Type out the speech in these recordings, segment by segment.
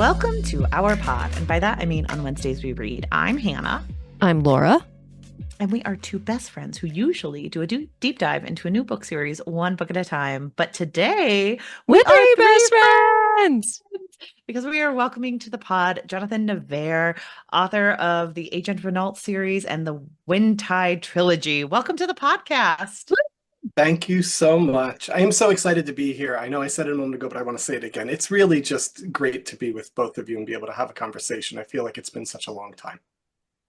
Welcome to our pod. And by that, I mean on Wednesdays we read. I'm Hannah. I'm Laura. And we are two best friends who usually do a deep dive into a new book series, one book at a time. But today we We're are three three best friends. because we are welcoming to the pod Jonathan Nevair, author of the Agent Renault series and the Windtide trilogy. Welcome to the podcast. Thank you so much. I am so excited to be here. I know I said it a moment ago, but I want to say it again. It's really just great to be with both of you and be able to have a conversation. I feel like it's been such a long time.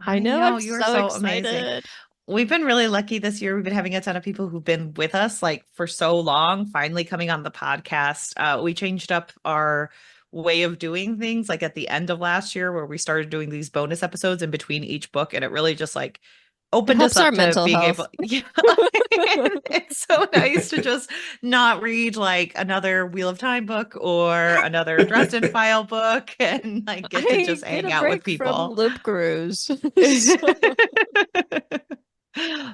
I know, I'm you are so so amazing. excited. We've been really lucky this year. We've been having a ton of people who've been with us like for so long, finally coming on the podcast. We changed up our way of doing things like at the end of last year where we started doing these bonus episodes in between each book, and it really just like It opened us helps our up to mental being health. able yeah. It's so nice to just not read like another Wheel of Time book or another Dresden File book and like get to I just get hang a out with break from people. Loop Gurus.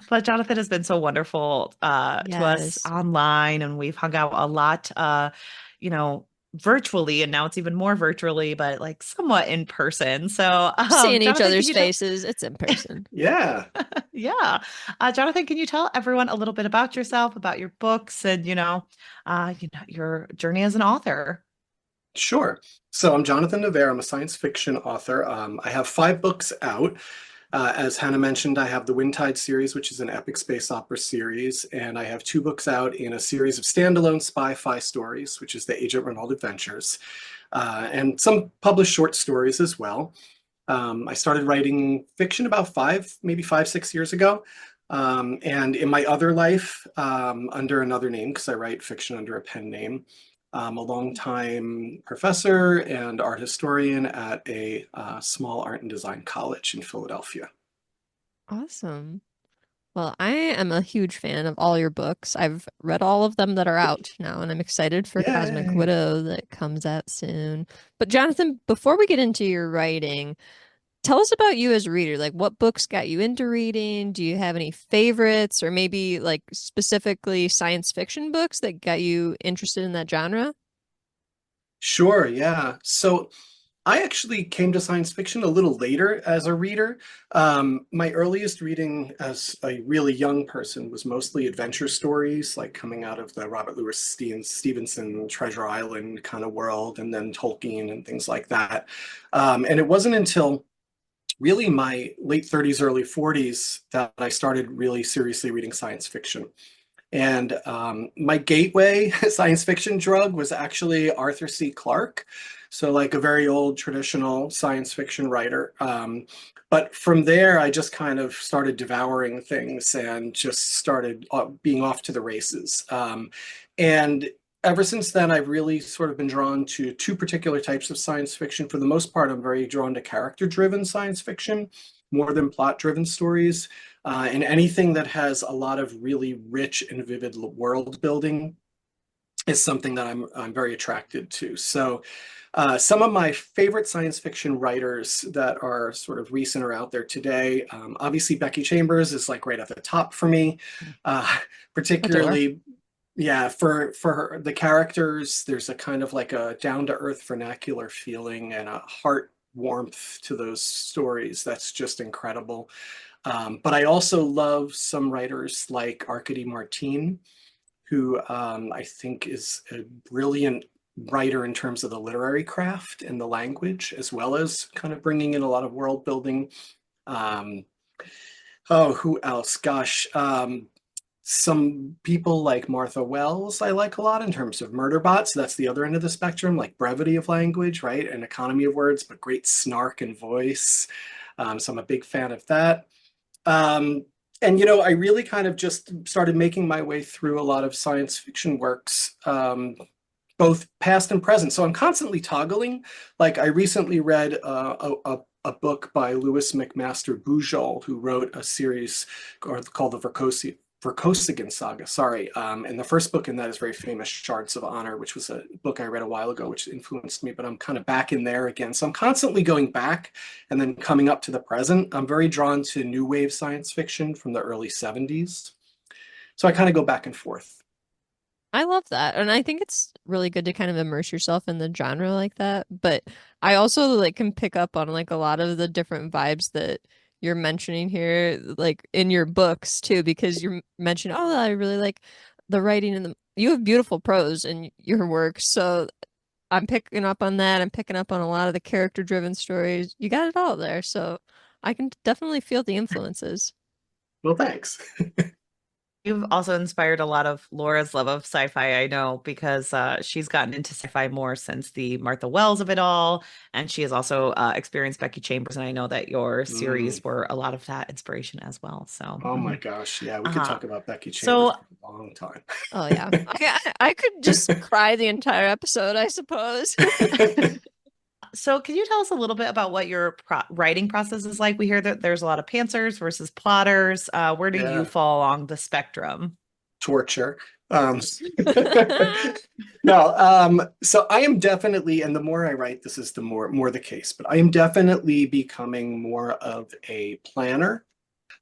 But Jonathan has been so wonderful to us Yes. online, and we've hung out a lot, you know, virtually, and now it's even more virtually, but like somewhat in person. So, Seeing each Jonathan, can other's you tell? faces, it's in person. Yeah, Yeah, Jonathan, can you tell everyone a little bit about yourself, about your books, and your journey as an author? sure. So I'm Jonathan Nevair. I'm a science fiction author. I have 5 books out. As Hannah mentioned, I have the Windtide series, which is an epic space opera series, and I have 2 books out in a series of standalone spy-fi stories, which is the Agent Renault Adventures, and some published short stories as well. I started writing fiction about maybe 5, 6 years ago. And in my other life, under another name, because I write fiction under a pen name, a longtime professor and art historian at a small art and design college in Philadelphia. Awesome. Well, I am a huge fan of all your books. I've read all of them that are out now, and I'm excited for Cosmic Yay! Widow that comes out soon. But Jonathan, before we get into your writing, tell us about you as a reader. Like, what books got you into reading? Do you have any favorites, or maybe like specifically science fiction books that got you interested in that genre? Sure, yeah. So I actually came to science fiction a little later as a reader. My earliest reading as a really young person was mostly adventure stories, like coming out of the Robert Louis Stevenson Treasure Island kind of world, and then Tolkien and things like that. And it wasn't until really my late 30s, early 40s that I started really seriously reading science fiction. And my gateway science fiction drug was actually Arthur C. Clarke. So, like a very old traditional science fiction writer. But from there, I just kind of started devouring things and just started being off to the races. And ever since then, I've really sort of been drawn to 2 particular types of science fiction. For the most part, I'm very drawn to character-driven science fiction more than plot-driven stories. And anything that has a lot of really rich and vivid world building is something that I'm very attracted to. So some of my favorite science fiction writers that are sort of recent or out there today, obviously Becky Chambers is like right at the top for me, Adore. particularly yeah, the characters, there's a kind of like a down-to-earth vernacular feeling and a heart warmth to those stories that's just incredible. But I also love some writers like Arkady Martine, who I think is a brilliant writer in terms of the literary craft and the language, as well as kind of bringing in a lot of world building. Um, oh, who else? Gosh, some people like Martha Wells I like a lot in terms of murder bots. That's the other end of the spectrum, like brevity of language, right? An economy of words, but great snark and voice. So I'm a big fan of that. Um, and I really kind of just started making my way through a lot of science fiction works, both past and present. So I'm constantly toggling. Like I recently read a book by Louis McMaster Bujold, who wrote a series called the Verkosigan Saga, sorry. And the first book in that is very famous, Shards of Honor, which was a book I read a while ago, which influenced me, but I'm kind of back in there again. So I'm constantly going back and then coming up to the present. I'm very drawn to new wave science fiction from the early 70s. So I kind of go back and forth. I love that. And I think it's really good to kind of immerse yourself in the genre like that. But I also like can pick up on like a lot of the different vibes that you're mentioning here, like in your books too, because you're mentioning, oh, I really like the writing and the you have beautiful prose in your work. So I'm picking up on that. I'm picking up on a lot of the character driven stories. You got it all there. So I can definitely feel the influences. Well, thanks. You've also inspired a lot of Laura's love of sci-fi, I know, because she's gotten into sci-fi more since the Martha Wells of it all, and she has also experienced Becky Chambers, and I know that your Mm. series were a lot of that inspiration as well. So, Oh my gosh. Yeah, we could uh-huh. talk about Becky Chambers So, for a long time. Oh yeah. I could just cry the entire episode, I suppose. so can you tell us a little bit about what your writing process is like? We hear that there's a lot of pantsers versus plotters. Where do you Yeah, fall along the spectrum? torture. Um, no, so I am definitely, and the more I write, this is the more the case, but I am definitely becoming more of a planner.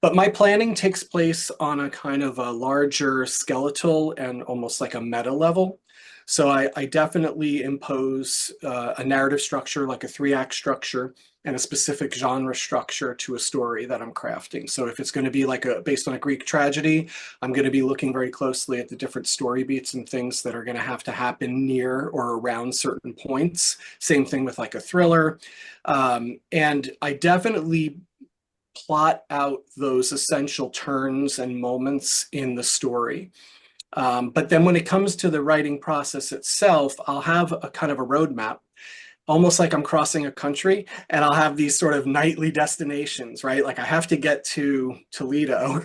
But my planning takes place on a kind of a larger skeletal and almost like a meta level. So I definitely impose a narrative structure, like a three-act structure, and a specific genre structure to a story that I'm crafting. So if it's going to be like a based on a Greek tragedy, I'm going to be looking very closely at the different story beats and things that are going to happen near or around certain points. Same thing with like a thriller. And I definitely plot out those essential turns and moments in the story. But then when it comes to the writing process itself, I'll have a kind of a roadmap, almost like I'm crossing a country, and I'll have these sort of nightly destinations, right? Like I have to get to Toledo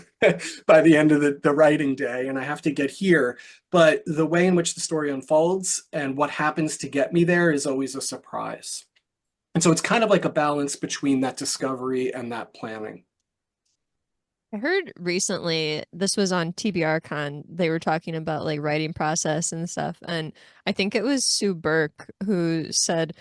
by the end of the writing day, and I have to get here. But the way in which the story unfolds and what happens to get me there is always a surprise. And so it's kind of like a balance between that discovery and that planning. I heard recently, this was on TBR Con, they were talking about like writing process and stuff. And I think it was Sue Burke who said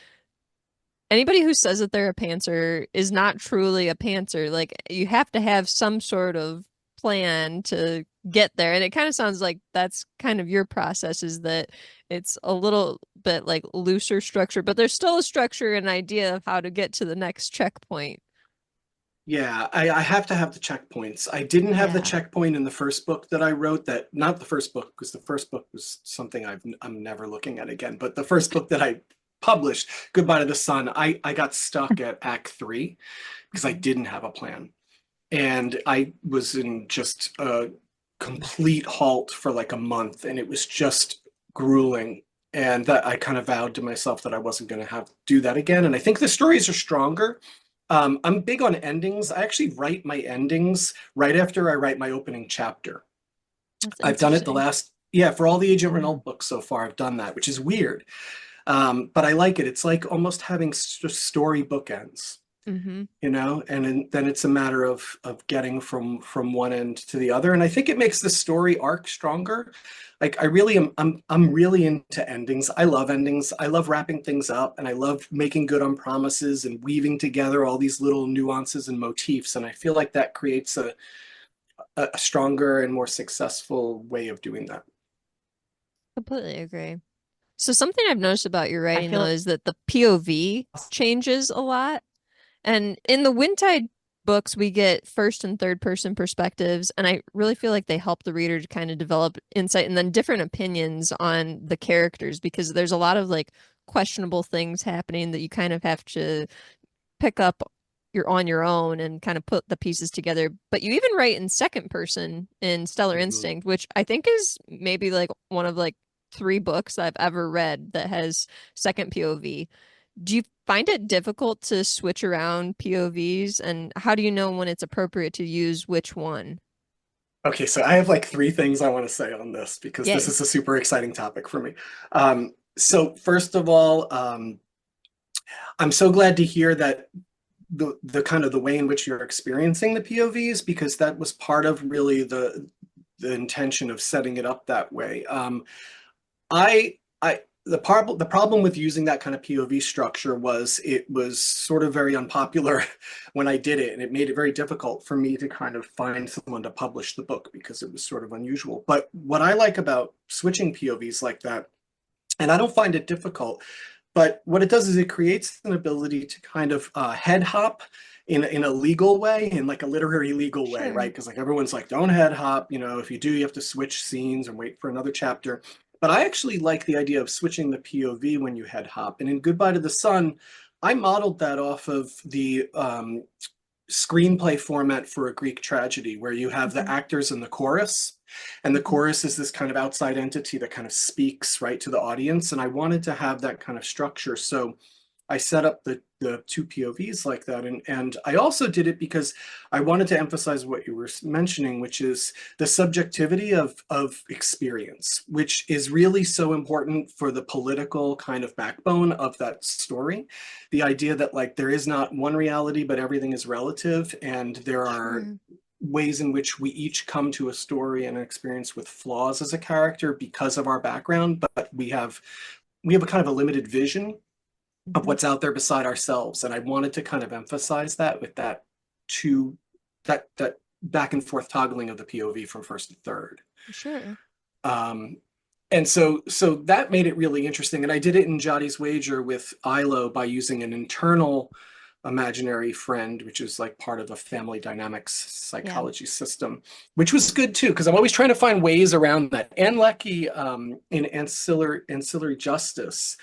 anybody who says that they're a pantser is not truly a pantser. Like you have to have some sort of plan to get there. And it kind of sounds like that's kind of your process is that it's a little bit like looser structure, but there's still a structure and idea of how to get to the next checkpoint. Yeah, I have to have the checkpoints. I didn't have the Yeah. checkpoint in the first book that I wrote, that not the first book, because the first book was something I'm never looking at again. But the first book that I published, Goodbye to the Sun, I got stuck at Act 3 because I Mhm. didn't have a plan. And I was in just a complete halt for like a month, and it was just grueling. And that I kind of vowed to myself that I wasn't going to have to do that again. And I think the stories are stronger. I'm big on endings. I actually write my endings right after I write my opening chapter. That's I've done it the interesting. last, yeah, for all the Agent Yeah. Renault books so far, I've done that, which is weird. But I like it. It's like almost having story bookends, Hmm. then it's a matter of getting from one end to the other. And I think it makes the story arc stronger. Like I really am, I'm really into endings. I love endings. I love wrapping things up, and I love making good on promises and weaving together all these little nuances and motifs. And I feel like that creates a stronger and more successful way of doing that. Completely agree. So something I've noticed about your I writing though feel is that the POV changes a lot. And in the Windtide books, we get first and third person perspectives, and I really feel like they help the reader to kind of develop insight and then different opinions on the characters because there's a lot of like questionable things happening that you kind of have to pick up you're on your own and kind of put the pieces together. But you even write in second person in Stellar Mhm. Instinct, which I think is maybe like one of like three books I've ever read that has second POV. Do you find it difficult to switch around POVs and how do you know when it's appropriate to use which one? Okay, so I have like three things I want to say on this because this Yay. is a super exciting topic for me. So first of all, I'm so glad to hear that the kind of the way in which you're experiencing the POVs, because that was part of really the intention of setting it up that way. I the problem with using that kind of POV structure was it was sort of very unpopular when I did it, and it made it very difficult for me to kind of find someone to publish the book because it was sort of unusual. But what I like about switching POVs like that, and I don't find it difficult, but what it does is it creates an ability to kind of head hop in a legal way, in like a literary legal way, Sure. right? Because like everyone's like, don't head hop, you know, if you do, you have to switch scenes and wait for another chapter. But I actually like the idea of switching the POV when you head hop. And in Goodbye to the Sun, I modeled that off of the screenplay format for a Greek tragedy, where you have the actors in the chorus, and the chorus is this kind of outside entity that kind of speaks right to the audience. And I wanted to have that kind of structure. So I set up the two POVs like that. And I also did it because I wanted to emphasize what you were mentioning, which is the subjectivity of experience, which is really so important for the political kind of backbone of that story. The idea that like there is not one reality, but everything is relative. And there are ways in which we each come to a story and an experience with flaws as a character because of our background, but we have a kind of a limited vision of what's out there beside ourselves. And I wanted to kind of emphasize that with that two that back and forth toggling of the POV from first to third. Sure. And so that made it really interesting. And I did it in Jati's Wager with Ilo by using an internal imaginary friend, which is like part of a family dynamics psychology system, which was good too, because I'm always trying to find ways around that. And Lecky in Ancillary Justice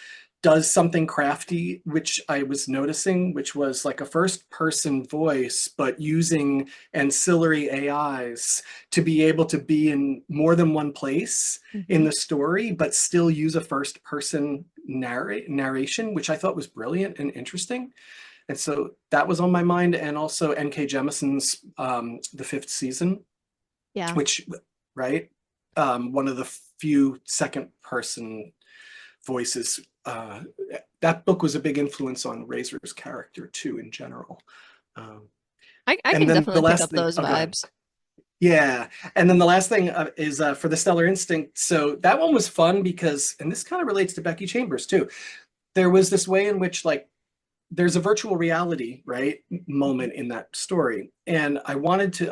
does something crafty, which I was noticing, which was like a first person voice, but using ancillary AIs to be able to be in more than one place in the story, but still use a first person narration, which I thought was brilliant and interesting. And so that was on my mind. And also N.K. Jemison's The Fifth Season, which, right, one of the few second person voices. That book was a big influence on Razor's character too, in general. I And can then the definitely pick last up thing, those oh, go ahead. vibes. Yeah, and then the last thing is for the Stellar Instinct. So that one was fun because, and this kind of relates to Becky Chambers too. There was this way in which like there's a virtual reality, right, moment in that story. And I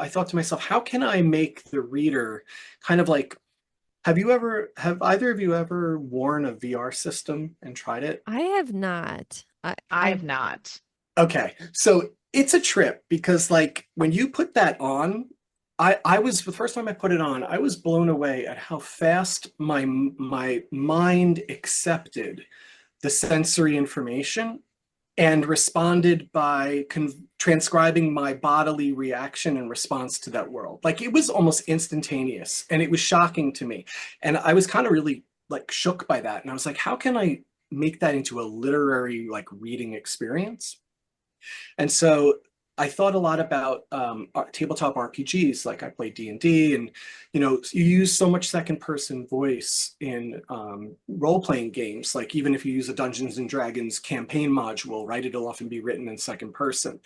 thought to myself, how can I make the reader kind of like, have either of you ever worn a VR system and tried it? I have not. I have not. Okay, so it's a trip because like when you put that on, I was the first time I put it on, I was blown away at how fast my mind accepted the sensory information and responded by transcribing my bodily reaction and response to that world. Like it was almost instantaneous, and it was shocking to me. And I was kind of really like shook by that. And I was like, how can I make that into a literary like reading experience? And so I thought a lot about tabletop RPGs. Like I play D&D, and you know, you use so much second person voice in role-playing games. Like even if you use a Dungeons and Dragons campaign module, right, it'll often be written in second person.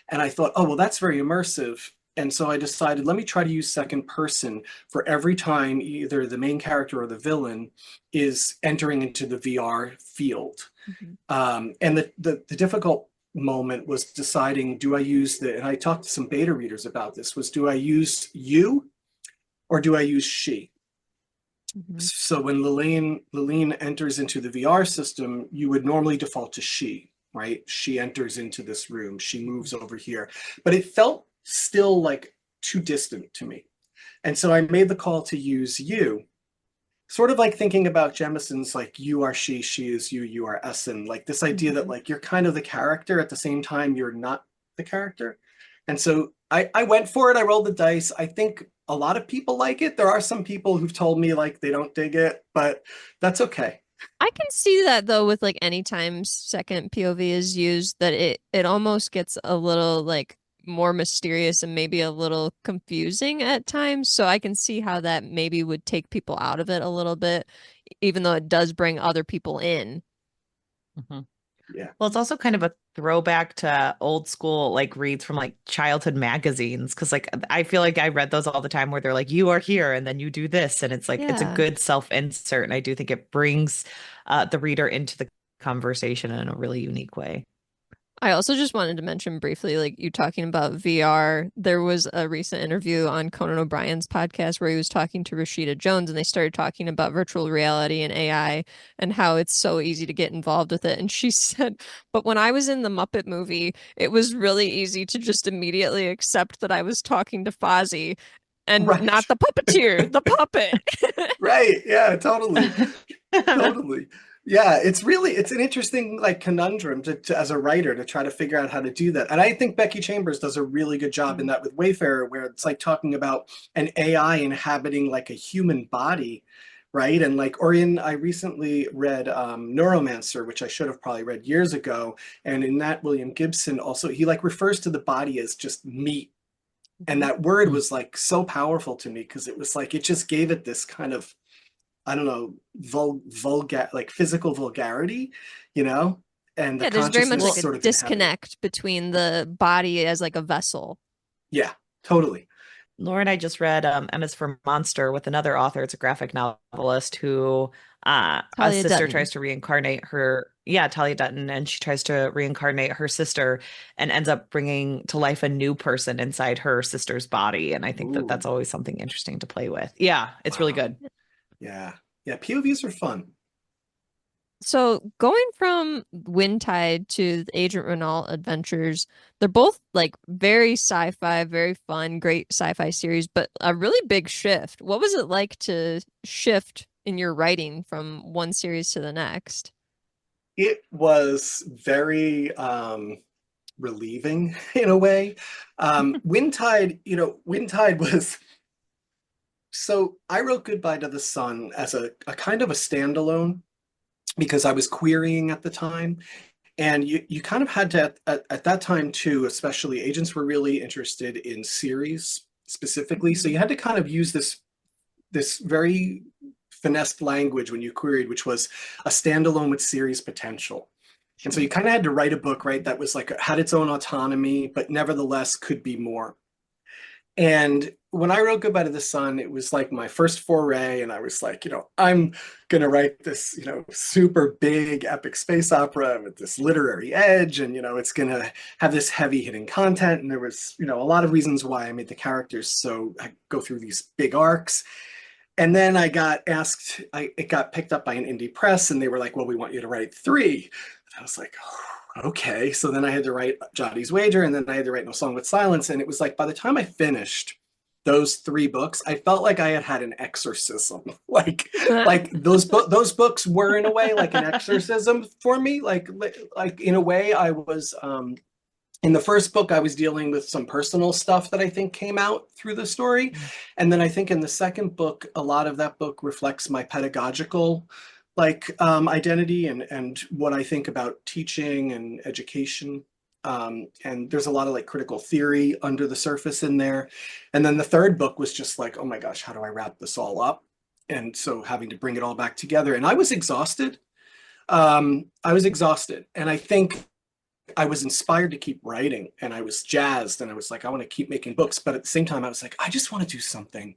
And I thought, oh, well, that's very immersive. And so I decided, let me try to use second person for every time either the main character or the villain is entering into the VR field. And the difficult moment was deciding, do I use and I talked to some beta readers about this, was do I use you or do I use she? So when Lillian enters into the VR system, you would normally default to she, right? She enters into this room, she moves over here, but it felt still like too distant to me. And so I made the call to use you, sort of like thinking about Jemison's like you are she is you are Essen, like this idea that like you're kind of the character at the same time you're not the character. And so I went for it. I rolled the dice. I think a lot of people like it. There are some people who've told me like they don't dig it, but that's okay. I can see that though with like anytime second POV is used, that it almost gets a little like more mysterious and maybe a little confusing at times. So I can see how that maybe would take people out of it a little bit, even though it does bring other people in. Yeah. Well, it's also kind of a throwback to old school like reads from like childhood magazines because like I feel like I read those all the time where they're like you are here and then you do this and it's like it's a Yeah. good self-insert and I do think it brings the reader into the conversation in a really unique way. I also just wanted to mention briefly, like you talking about VR. There was a recent interview on Conan O'Brien's podcast where he was talking to Rashida Jones, and they started talking about virtual reality and AI and how it's so easy to get involved with it. And she said, but when I was in the Muppet movie, it was really easy to just immediately accept that I was talking to Fozzie and Right. not the puppeteer, the puppet. Right. Yeah, totally. Totally. Yeah, it's an interesting like conundrum to as a writer to try to figure out how to do that. And I think Becky Chambers does a really good job in that with Wayfarer, where it's like talking about an AI inhabiting like a human body, right? And like Orion, I recently read Neuromancer, which I should have probably read years ago. And in that, William Gibson also he like refers to the body as just meat. And Mhm. that word was like so powerful to me because it was like it just gave it this kind of I don't know, vulgar, like physical vulgarity, you know, and the Yeah, there's very much consciousness like Well, a sort of inhabiting. disconnect between the body as like a vessel. Yeah, totally. Laura and I just read Emma's for Monster with another author. It's a graphic novelist who a Talia sister Dutton. tries to reincarnate her, yeah, Talia Dutton, and she tries to reincarnate her sister and ends up bringing to life a new person inside her sister's body. And I think that Ooh, that's always something interesting to play with. Yeah, it's really wow. good. Yeah. Yeah, POVs are fun. So going from Windtide to the Agent Renault Adventures, they're both like very sci-fi, very fun, great sci-fi series, but a really big shift. What was it like to shift in your writing from one series to the next? It was very relieving in a way. Windtide, Windtide was so I wrote Goodbye to the Sun as a kind of a standalone because I was querying at the time. And you kind of had to, at that time too, especially agents were really interested in series specifically. So you Mhm. had to kind of use this very finessed language when you queried, which was a standalone with series potential. And so Sure. you kind of had to write a book, right, that was like had its own autonomy, but nevertheless could be more. And when I wrote Goodbye to the Sun, it was like my first foray. And I was like, I'm going to write this, super big epic space opera with this literary edge. And, it's going to have this heavy hitting content. And there was, a lot of reasons why I made the characters so I go through these big arcs. And then I got asked, it got picked up by an indie press and they were like, well, we want you to write three. And I was like, oh, okay. So then I had to write Jati's Wager and then I had to write No Song with Silence. And it was like, by the time I finished those three books, I felt like I had had an exorcism. like those books were in a way like an exorcism for me. Like in a way I was, in the first book, I was dealing with some personal stuff that I think came out through the story. And then I think in the second book, a lot of that book reflects my pedagogical identity and what I think about teaching and education. And there's a lot of like critical theory under the surface in there. And then the third book was just like, oh my gosh, how do I wrap this all up? And so having to bring it all back together. And I was exhausted. And I think I was inspired to keep writing and I was jazzed and I was like, I want to keep making books. But at the same time, I was like, I just want to do something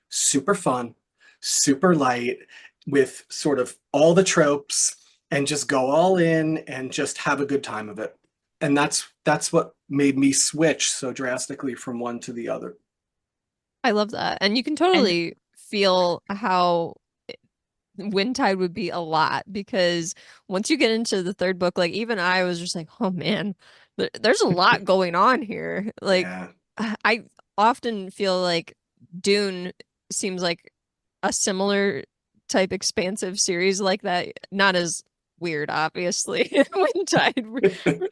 super fun, super light with sort of all the tropes and just go all in and just have a good time of it. And that's what made me switch so drastically from one to the other. I love that. And you can And totally feel how Windtide would be a lot because once you get into the third book, like even I was just like, oh man, there's a lot going on here. Like Yeah. I often feel like Dune seems like a similar type expansive series like that. Not as weird, obviously. Windtide, we're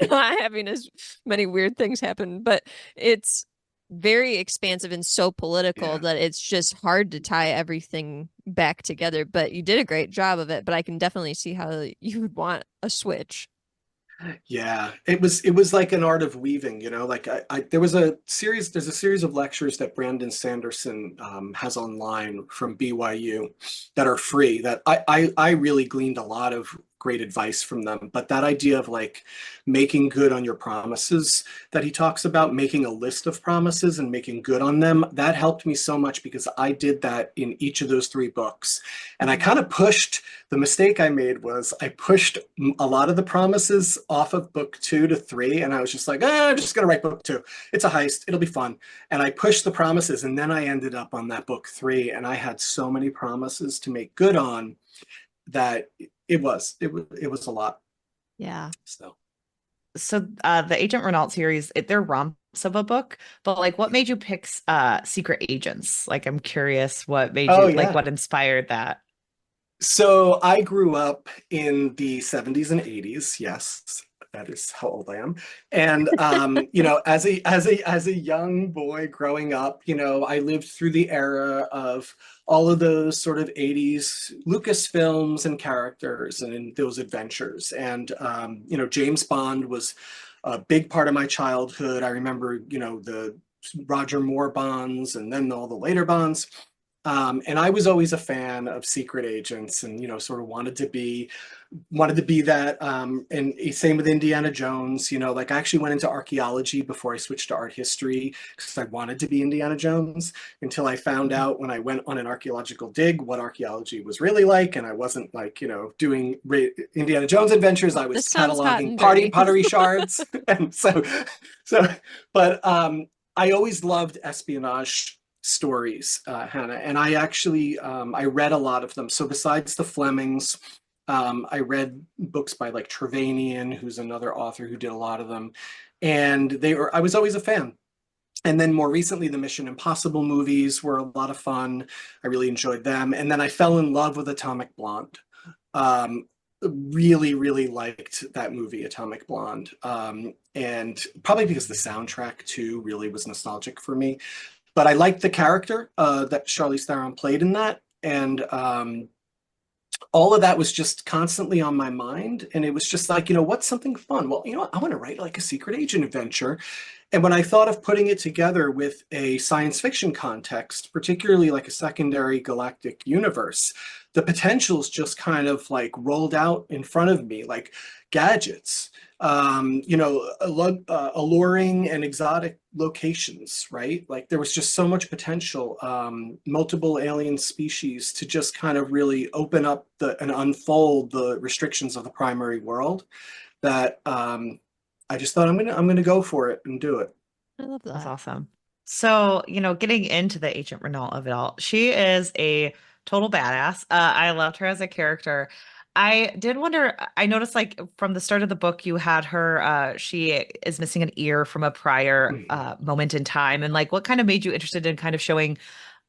not having as many weird things happen, but it's very expansive and so political Yeah. that it's just hard to tie everything back together. But you did a great job of it. But I can definitely see how you would want a switch. Yeah, it was like an art of weaving, like there's a series of lectures that Brandon Sanderson has online from BYU that are free that I really gleaned a lot of great advice from them. But that idea of like making good on your promises that he talks about, making a list of promises and making good on them, that helped me so much because I did that in each of those 3 books. And I kind of pushed, the mistake I made was I pushed a lot of the promises off of book 2 to 3. And I was just like, I'm just going to write book 2. It's a heist. It'll be fun. And I pushed the promises. And then I ended up on that book 3. And I had so many promises to make good on that it was a lot. Yeah. So the Agent Renault series, they're romps of a book, but like what made you pick Secret Agents? Like I'm curious what made Oh you like yeah. what inspired that? So I grew up in the 70s and 80s. Yes, that is how old I am. And you know, as a young boy growing up, you know, I lived through the era of all of those sort of 80s Lucasfilms and characters and those adventures. And you know, James Bond was a big part of my childhood. I remember, you know, the Roger Moore Bonds and then all the later Bonds. And I was always a fan of secret agents and, you know, sort of wanted to be that. And same with Indiana Jones, you know, like I actually went into archaeology before I switched to art history because I wanted to be Indiana Jones until I found out when I went on an archaeological dig what archeology was really like. And I wasn't like, you know, doing Indiana Jones adventures. I was This sounds hot cataloging and dirty. pottery shards. And but I always loved espionage stories, Hannah, and I actually I read a lot of them. So besides the Flemings, I read books by like Trevanian, who's another author who did a lot of them, and I was always a fan. And then more recently, the Mission Impossible movies were a lot of fun. I really enjoyed them. And then I fell in love with Atomic Blonde. Really, really liked that movie, Atomic Blonde. And probably because the soundtrack too really was nostalgic for me. But I liked the character that Charlize Theron played in that. And all of that was just constantly on my mind. And it was just like, you know, what's something fun? Well, you know what? I want to write like a secret agent adventure. And when I thought of putting it together with a science fiction context, particularly like a secondary galactic universe, the potentials just kind of like rolled out in front of me, like gadgets, you know, alluring and exotic locations, right? Like there was just so much potential, multiple alien species to just kind of really open up and unfold the restrictions of the primary world that I just thought I'm gonna go for it and do it. I love That's that. awesome. So, you know, getting into the Agent Renault of it all, she is a total badass. I loved her as a character. I did wonder, I noticed like from the start of the book, you had her, she is missing an ear from a prior Mhm. moment in time. And like, what kind of made you interested in kind of showing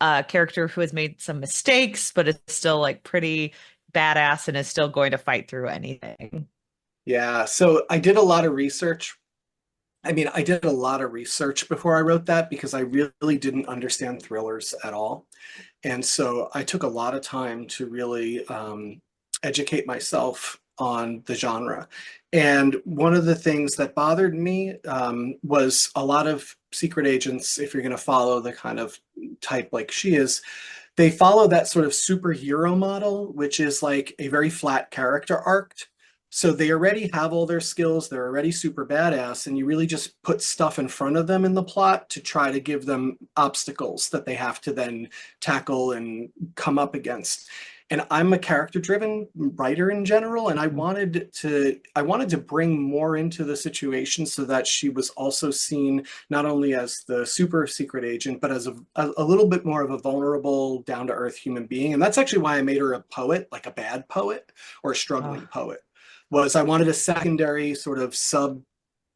a character who has made some mistakes, but is still like pretty badass and is still going to fight through anything? Yeah, so I did a lot of research. I mean, I did a lot of research before I wrote that because I really didn't understand thrillers at all. And so I took a lot of time to really educate myself on the genre. And one of the things that bothered me was a lot of secret agents, if you're going to follow the kind of type like she is, they follow that sort of superhero model, which is like a very flat character arc. So they already have all their skills, they're already super badass, and you really just put stuff in front of them in the plot to try to give them obstacles that they have to then tackle and come up against. And I'm a character-driven writer in general, and I wanted to bring more into the situation so that she was also seen not only as the super secret agent, but as a little bit more of a vulnerable, down-to-earth human being. And that's actually why I made her a poet, like a bad poet or a struggling Oh, poet, was I wanted a secondary sort of sub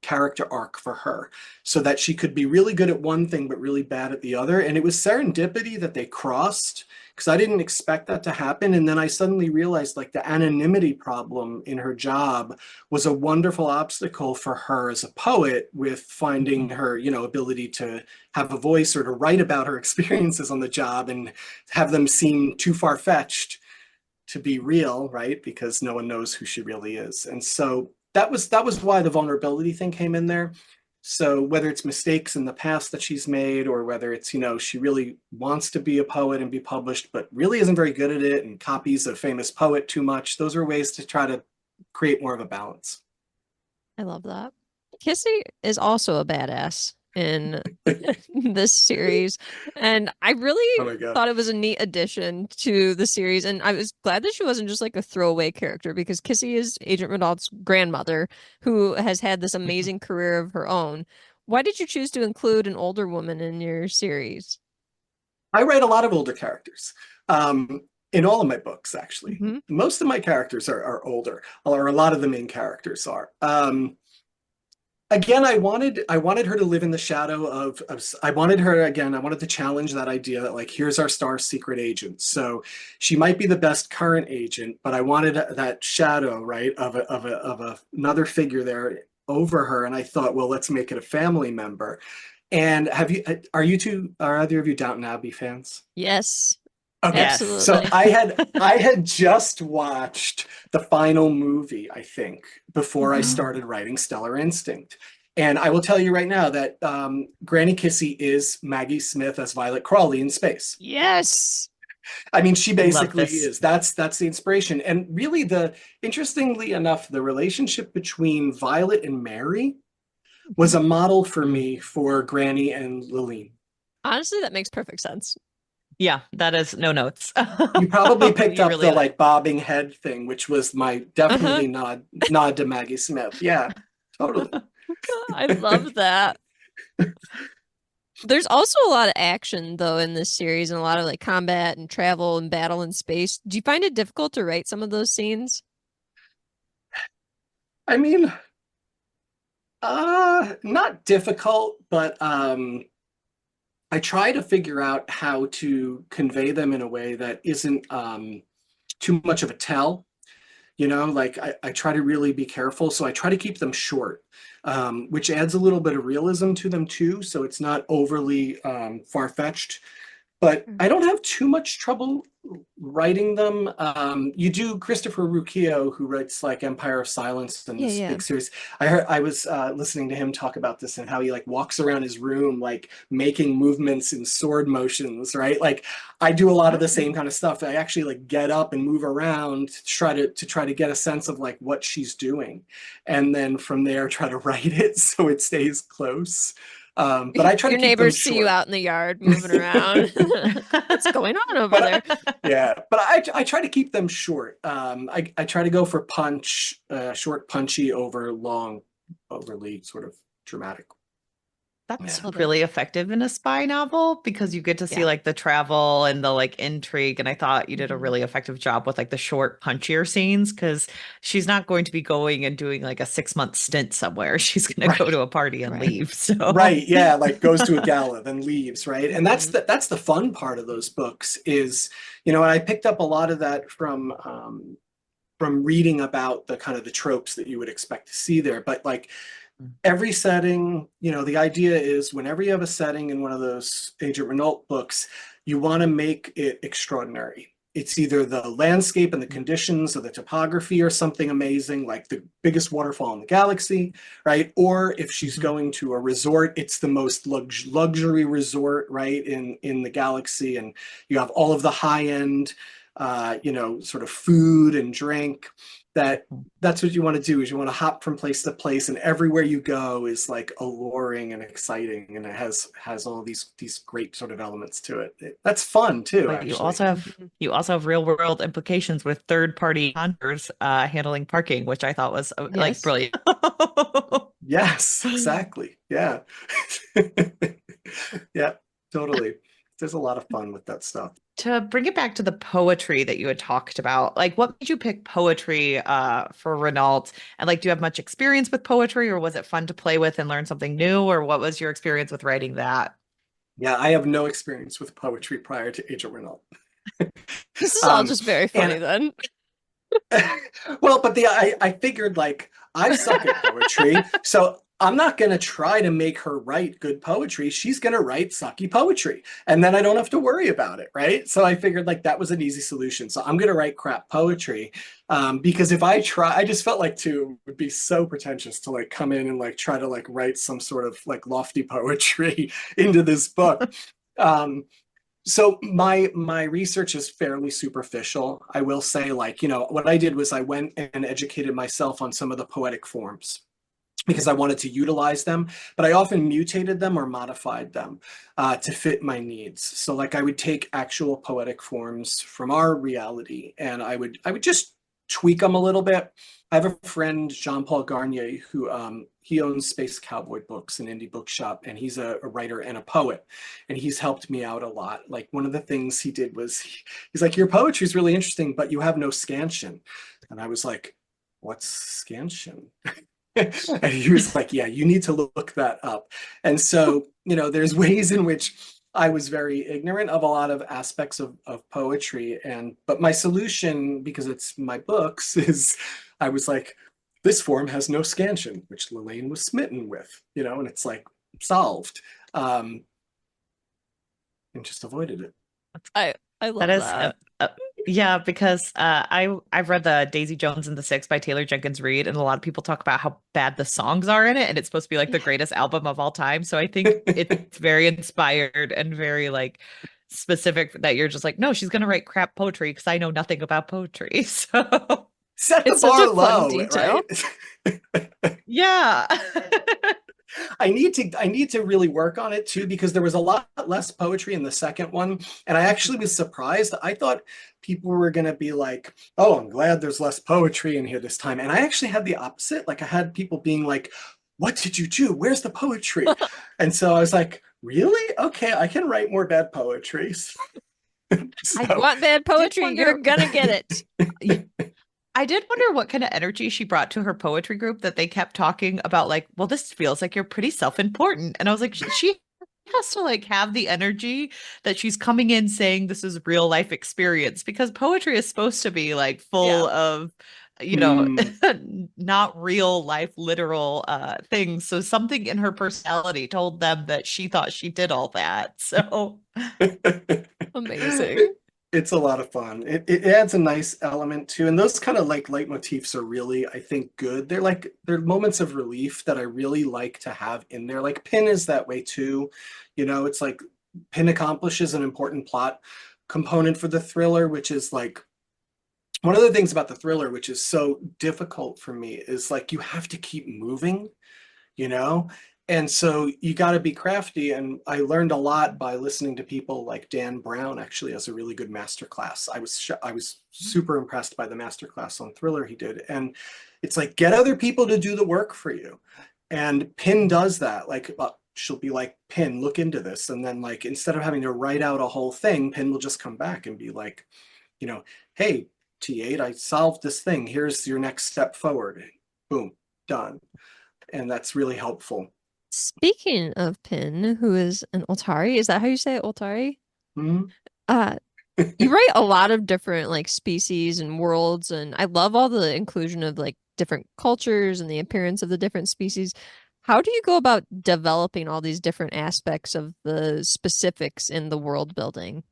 character arc for her so that she could be really good at one thing but really bad at the other. And it was serendipity that they crossed because I didn't expect that to happen. And then I suddenly realized like the anonymity problem in her job was a wonderful obstacle for her as a poet with finding mhm. her, you know, ability to have a voice or to write about her experiences on the job and have them seem too far-fetched to be real, right? Because no one knows who she really is. And so that was why the vulnerability thing came in there. So whether it's mistakes in the past that she's made, or whether it's, you know, she really wants to be a poet and be published, but really isn't very good at it and copies a famous poet too much, those are ways to try to create more of a balance. I love that. Kissy is also a badass in this series, and I Oh really my God. thought it was a neat addition to the series, and I was glad that she wasn't just like a throwaway character because Kissy is Agent Renault's grandmother who has had this amazing career of her own. Why did you choose to include an older woman in your series? I write a lot of older characters in all of my books, actually. Hmm. Most of my characters are older, or a lot of the main characters are. Again, I wanted her to live in the shadow of I wanted her again, I wanted to challenge that idea that like here's our star secret agent. So she might be the best current agent, but I wanted that shadow, right, of another figure there over her. And I thought, well, let's make it a family member. And are either of you Downton Abbey fans? Yes, Okay, Yes. so absolutely. I had just watched the final movie, I think, before I Hmm. started writing Stellar Instinct. And I will tell you right now that Granny Kissy is Maggie Smith as Violet Crawley in space. Yes. I mean, she Love basically this. is. That's the inspiration. And really, interestingly enough, the relationship between Violet and Mary was Mhm. a model for Mm. me for Granny and Lilene. Honestly, that makes perfect sense. Yeah, that is no notes. You probably picked You up really the did. like bobbing head thing, which was my Uh-huh. definitely nod to Maggie Smith. Yeah, totally. I love that. There's also a lot of action though in this series and a lot of like combat and travel and battle in space. Do you find it difficult to write some of those scenes? I mean, not difficult, but I try to figure out how to convey them in a way that isn't too much of a tell. You know, like I try to really be careful. So I try to keep them short, which adds a little bit of realism to them too. So it's not overly far-fetched. But Mm. I don't have too much trouble writing them. You do Christopher Rucchio, who writes like Empire of Silence and Yeah, this yeah. big series. I was listening to him talk about this and how he like walks around his room like making movements and sword motions, right? Like I do a lot of the same Oh. kind of stuff. I actually like get up and move around to try to get a sense of like what she's doing, and then from there try to write it so it stays close. But I try to Your keep them neighbors see you short. out in the yard moving around. What's going on over there? But I try to keep them short. I try to go for short, punchy over long, overly sort of dramatic. That's Yeah. Love it. really effective in a spy novel because you get to see Yeah. like the travel and the like intrigue. And I thought you did a Hmm. really effective job with like the short, punchier scenes because she's not going to be going and doing like a 6 month stint somewhere. She's going to go Right. to a party and Right. leave. So, Right. Yeah. Like goes to a gala, then leaves. Right. And Hmm. that's the fun part of those books is, you know, and I picked up a lot of that from reading about the kind of the tropes that you would expect to see there. But like every setting, you know, the idea is whenever you have a setting in one of those Agent Renault books, you want to make it extraordinary. It's either the landscape and the conditions or the topography or something amazing, like the biggest waterfall in the galaxy, right? Or if she's Mhm. going to a resort, it's the most luxury resort, right, in the galaxy, and you have all of the high end, you know, sort of food and drink that that's what you want to do is you want to hop from place to place and everywhere you go is like alluring and exciting and it has all these great sort of elements to it. That's fun too, But you actually. also have Hmm. real world implications with third party hunters handling parking, which I thought was like Yes. brilliant. Yes, exactly. Yeah. Yeah, totally. There's a lot of fun with that stuff. To bring it back to the poetry that you had talked about, like what made you pick poetry for Renault? And like, do you have much experience with poetry, or was it fun to play with and learn something new, or what was your experience with writing that? Yeah, I have no experience with poetry prior to Agent Renault. This is all Um, just very funny and then. well, but I figured like I suck at poetry, so I'm not gonna try to make her write good poetry. She's gonna write sucky poetry, and then I don't have to worry about it, right? So I figured like that was an easy solution. So I'm gonna write crap poetry, because if I try, I just felt like too it would be so pretentious to like come in and like try to like write some sort of like lofty poetry into this book. Um, So my research is fairly superficial. I will say, like, what I did was I went and educated myself on some of the poetic forms because I wanted to utilize them, but I often mutated them or modified them to fit my needs. So like I would take actual poetic forms from our reality and I would just tweak them a little bit. I have a friend, Jean-Paul Garnier, who he owns Space Cowboy Books, an indie bookshop, and he's a writer and a poet. And he's helped me out a lot. Like one of the things he did was he's like, your poetry is really interesting, but you have no scansion. And I was like, what's scansion? And he was like, yeah, you need to look that up. And so, there's ways in which I was very ignorant of a lot of aspects of poetry. But my solution, because it's my books, is I was like, this form has no scansion, which Lelaine was smitten with, and it's like solved. And just avoided it. I That love is, that. yeah, because I've read the Daisy Jones and the Six by Taylor Jenkins Reid, and a lot of people talk about how bad the songs are in it, and it's supposed to be like the greatest album of all time. So I think it's very inspired and very like specific that you're just like, no, she's gonna write crap poetry because I know nothing about poetry. So Set the It's such bar a fun low, detail. right? yeah. I need to really work on it too, because there was a lot less poetry in the second one. And I actually was surprised. I thought people were going to be like, oh, I'm glad there's less poetry in here this time. And I actually had the opposite. Like I had people being like, what did you do? Where's the poetry? And so I was like, really? Okay, I can write more bad poetry. I So want bad Did poetry. You're wonder gonna get it. I did wonder what kind of energy she brought to her poetry group that they kept talking about, like, well, this feels like you're pretty self-important. And I was like, she has to like have the energy that she's coming in saying this is real life experience because poetry is supposed to be like Yeah. full of, you know, mm. not real life literal things. So something in her personality told them that she thought she did all that. So Amazing. It's a lot of fun. It adds a nice element too. And those kind of like leitmotifs are really, I think, good. They're moments of relief that I really like to have in there. Like Pin is that way too. It's like Pin accomplishes an important plot component for the thriller, which is like one of the things about the thriller, which is so difficult for me, is like you have to keep moving, you know? And so you got to be crafty. And I learned a lot by listening to people like Dan Brown actually has a really good masterclass. I was super impressed by the masterclass on Thriller he did. And it's like, get other people to do the work for you. And Pin does that. Like, she'll be like, Pin, look into this. And then like, instead of having to write out a whole thing, Pin will just come back and be like, hey, T8, I solved this thing. Here's your next step forward. Boom, done. And that's really helpful. Speaking of Pin, who is an Otari, is that how you say it, Otari? Mhm. Uh, you write a lot of different like species and worlds, and I love all the inclusion of like different cultures and the appearance of the different species. How do you go about developing all these different aspects of the specifics in the world building?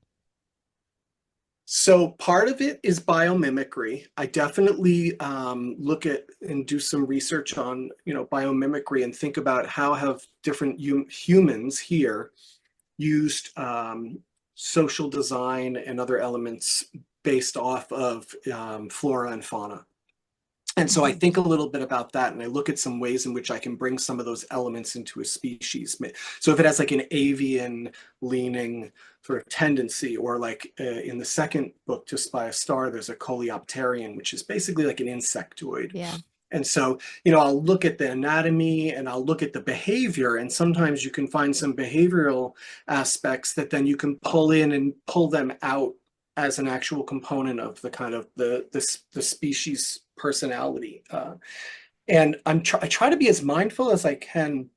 So part of it is biomimicry. I definitely look at and do some research on, biomimicry and think about how have different humans here used social design and other elements based off of flora and fauna. And so I Mhm. think a little bit about that, and I look at some ways in which I can bring some of those elements into a species. So if it has like an avian leaning sort of tendency, or like in the second book, To Spy a Star, there's a coleopterian, which is basically like an insectoid. Yeah. And so, I'll look at the anatomy and I'll look at the behavior, and sometimes you can find some behavioral aspects that then you can pull in and pull them out as an actual component of the kind of the species personality. And I try to be as mindful as I can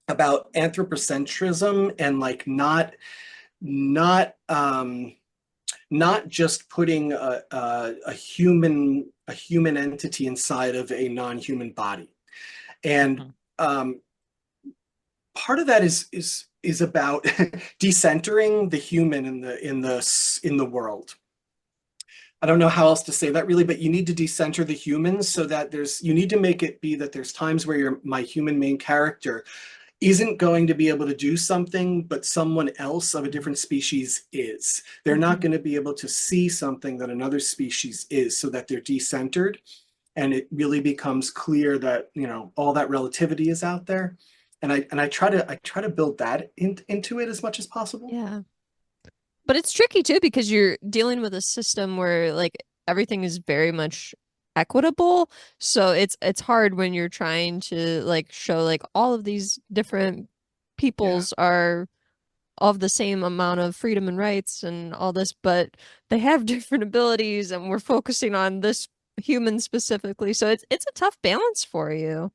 about anthropocentrism and like not not just putting a human entity inside of a non-human body. And Mhm. part of that is about decentering the human in the world. I don't know how else to say that really, but you need to decenter the humans so that you need to make it be that there's times where my human main character isn't going to be able to do something, but someone else of a different species is. They're not going to be able to see something that another species is, so that they're decentered. And it really becomes clear that, you know, all that relativity is out there. And I try to build that into it as much as possible. Yeah. But it's tricky too because you're dealing with a system where like everything is very much equitable. So it's hard when you're trying to like show like all of these different Yeah. peoples are of the same amount of freedom and rights and all this, but they have different abilities and we're focusing on this human specifically. So it's a tough balance for you.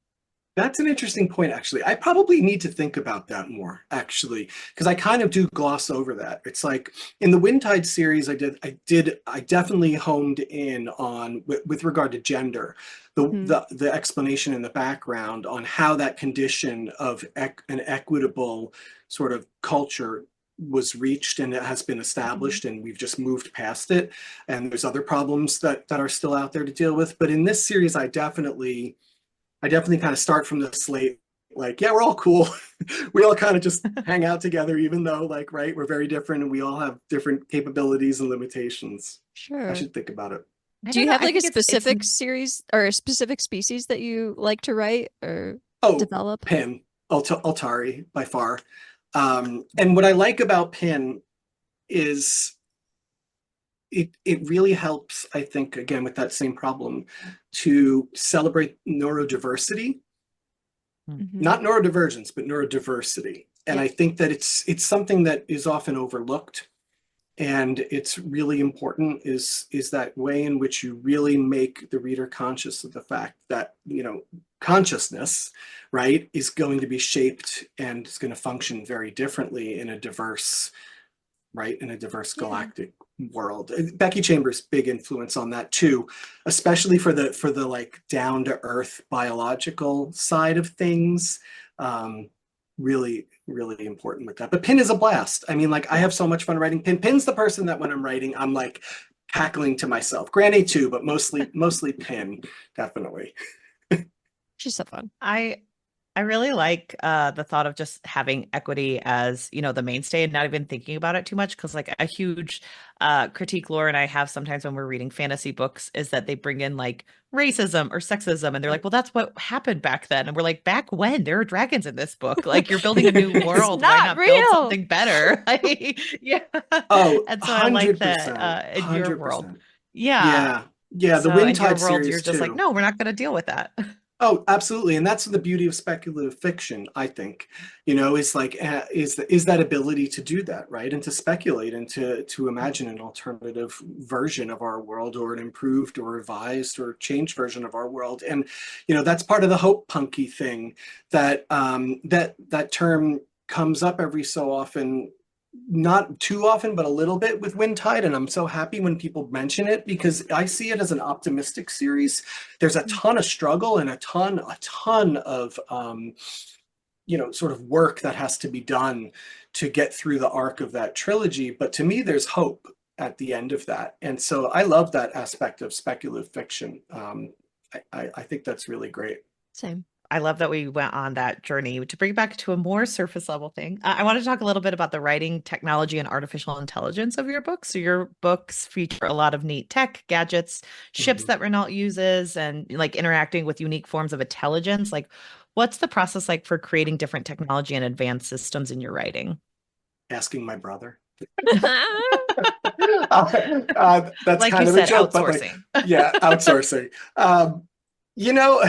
That's an interesting point, actually. I probably need to think about that more, actually, because I kind of do gloss over that. It's like in the Windtide series, I definitely honed in on with regard to gender, Hmm. the explanation in the background on how that condition of an equitable sort of culture was reached and it has been Hmm. established, and we've just moved past it. And there's other problems that are still out there to deal with. But in this series, I definitely kind of start from the slate, like, yeah, we're all cool. We all kind of just hang out together, even though, like, right, we're very different and we all have different capabilities and limitations. I Sure. should think about it. I Do don't you know. have I like a think it's specific series or a specific species that you like to write or Oh, develop? Pin, Altari by far. And what I like about Pin is it really helps, I think, again, with that same problem, to celebrate neurodiversity, Hmm. not neurodivergence, but neurodiversity. And yeah. I think that it's something that is often overlooked, and it's really important is that way in which you really make the reader conscious of the fact that, you know, consciousness, right, is going to be shaped and is going to function very differently in a diverse, right, in a diverse Yeah. galactic world. Becky Chambers' big influence on that too, especially for the like down to earth biological side of things. Really, really important with that. But Pin is a blast. I mean, like, I Yeah. have so much fun writing Pin. Pin's the person that when I'm writing, I'm like cackling to myself. Granny too, but mostly Pin, definitely. She's so fun. I really like the thought of just having equity as, you know, the mainstay and not even thinking about it too much. Because like a huge critique Laura and I have sometimes when we're reading fantasy books is that they bring in like racism or sexism and they're like, well, that's what happened back then. And we're like, back when? There are dragons in this book. Like you're building a new It's world. Why not not build real. something better? Yeah. Oh, And so I like that 100%, in your world. 100%. Yeah. Yeah. Yeah, the So in your Windtide world, you're series just like, too. no, we're not going to deal with that. Oh, absolutely. And that's the beauty of speculative fiction, I think. You know, is like is that ability to do that, right? And to speculate and to imagine an alternative version of our world, or an improved or revised or changed version of our world. And you know, that's part of the hope punky thing that that term comes up every so often, not too often, but a little bit with Windtide. And I'm so happy when people mention it, because I see it as an optimistic series. There's a ton of struggle and a ton of, you know, sort of work that has to be done to get through the arc of that trilogy. But to me, there's hope at the end of that. And so I love that aspect of speculative fiction. I think that's really great. Same. I love that we went on that journey to bring back to a more surface level thing. I want to talk a little bit about the writing technology and artificial intelligence of your books. So your books feature a lot of neat tech, gadgets, ships Mhm. that Renault uses, and like interacting with unique forms of intelligence. Like, what's the process like for creating different technology and advanced systems in your writing? Asking my brother. That's Like you kind of a said, joke, but like, outsourcing. yeah, outsourcing. You know,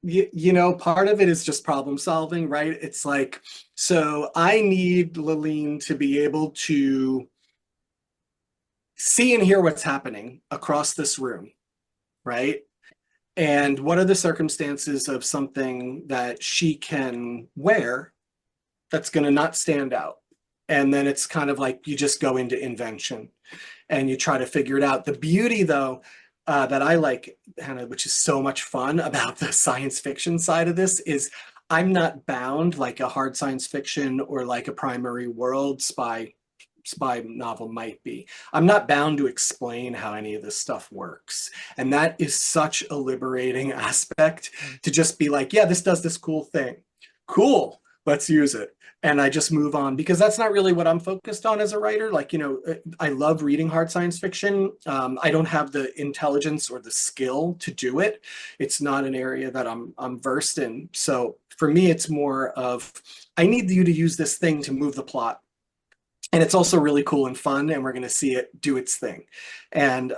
you know, part of it is just problem solving, right? It's like, so I need Laline to be able to see and hear what's happening across this room, right? And what are the circumstances of something that she can wear that's going to not stand out? And then it's kind of like you just go into invention and you try to figure it out. The beauty, though, that I like, Hannah, which is so much fun about the science fiction side of this, is I'm not bound like a hard science fiction or like a primary world spy novel might be. I'm not bound to explain how any of this stuff works. And that is such a liberating aspect, to just be like, yeah, this does this cool thing. cool, let's use it. And I just move on because that's not really what I'm focused on as a writer. Like, I love reading hard science fiction. I don't have the intelligence or the skill to do it. It's not an area that I'm versed in. So for me, it's more of I need you to use this thing to move the plot. And it's also really cool and fun, and we're going to see it do its thing. And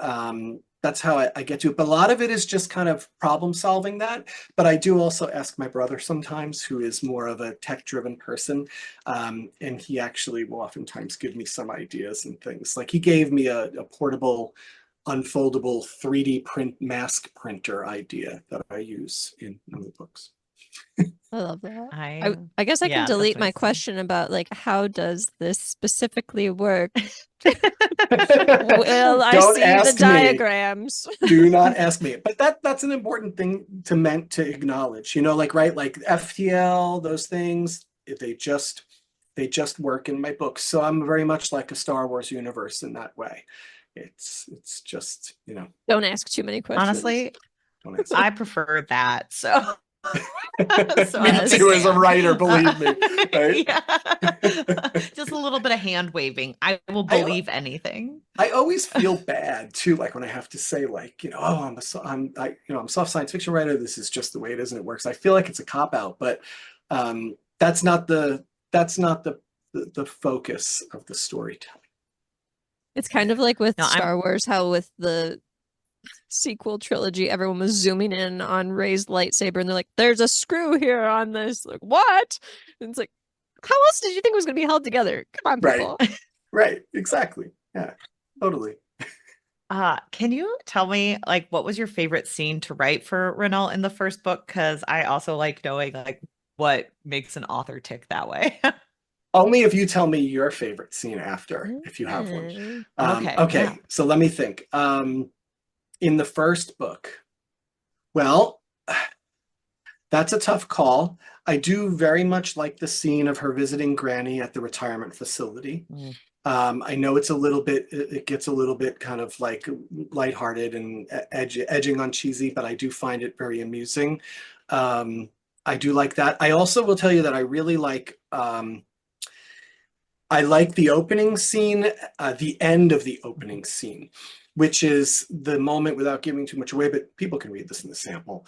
that's how I get to it. But a lot of it is just kind of problem solving that. But I do also ask my brother sometimes, who is more of a tech driven person. And he actually will oftentimes give me some ideas and things. Like he gave me a portable, unfoldable 3D print mask printer idea that I use in the books. I love that. I I guess I can yeah, that's delete my amazing. question about like how does this specifically work? Will I Don't see the ask me. diagrams? Do not ask me. But that's an important thing to acknowledge. Like right, like FTL, those things, they just work in my books. So I'm very much like a Star Wars universe in that way. It's just, Don't ask too many questions. Honestly, don't ask. I prefer that. So so I Me too as a understand. writer, believe me. Right? Yeah. Just a little bit of hand waving. I will I believe anything. I always feel bad too, like when I have to say, like, oh, I'm a soft science fiction writer. This is just the way it is, and it works. I feel like it's a cop out, but that's not the focus of the storytelling. It's kind of like with No, I'm Star Wars, how with the sequel trilogy, everyone was zooming in on Rey's lightsaber and they're like, there's a screw here on this. Like, what? And it's like, how else did you think it was going to be held together? Come on, Right, people. right, exactly. Yeah, totally. can you tell me like what was your favorite scene to write for Renault in the first book? Because I also like knowing like what makes an author tick that way. Only if you tell me your favorite scene after, if you have one. Okay, yeah. Okay, so let me think. In the first book, well, that's a tough call. I do very much like the scene of her visiting Granny at the retirement facility. Mm. I know it gets a little bit kind of like lighthearted and edging on cheesy, but I do find it very amusing. I do like that. I also will tell you that I like the opening scene, the end of the opening scene, which is the moment, without giving too much away, but people can read this in the sample.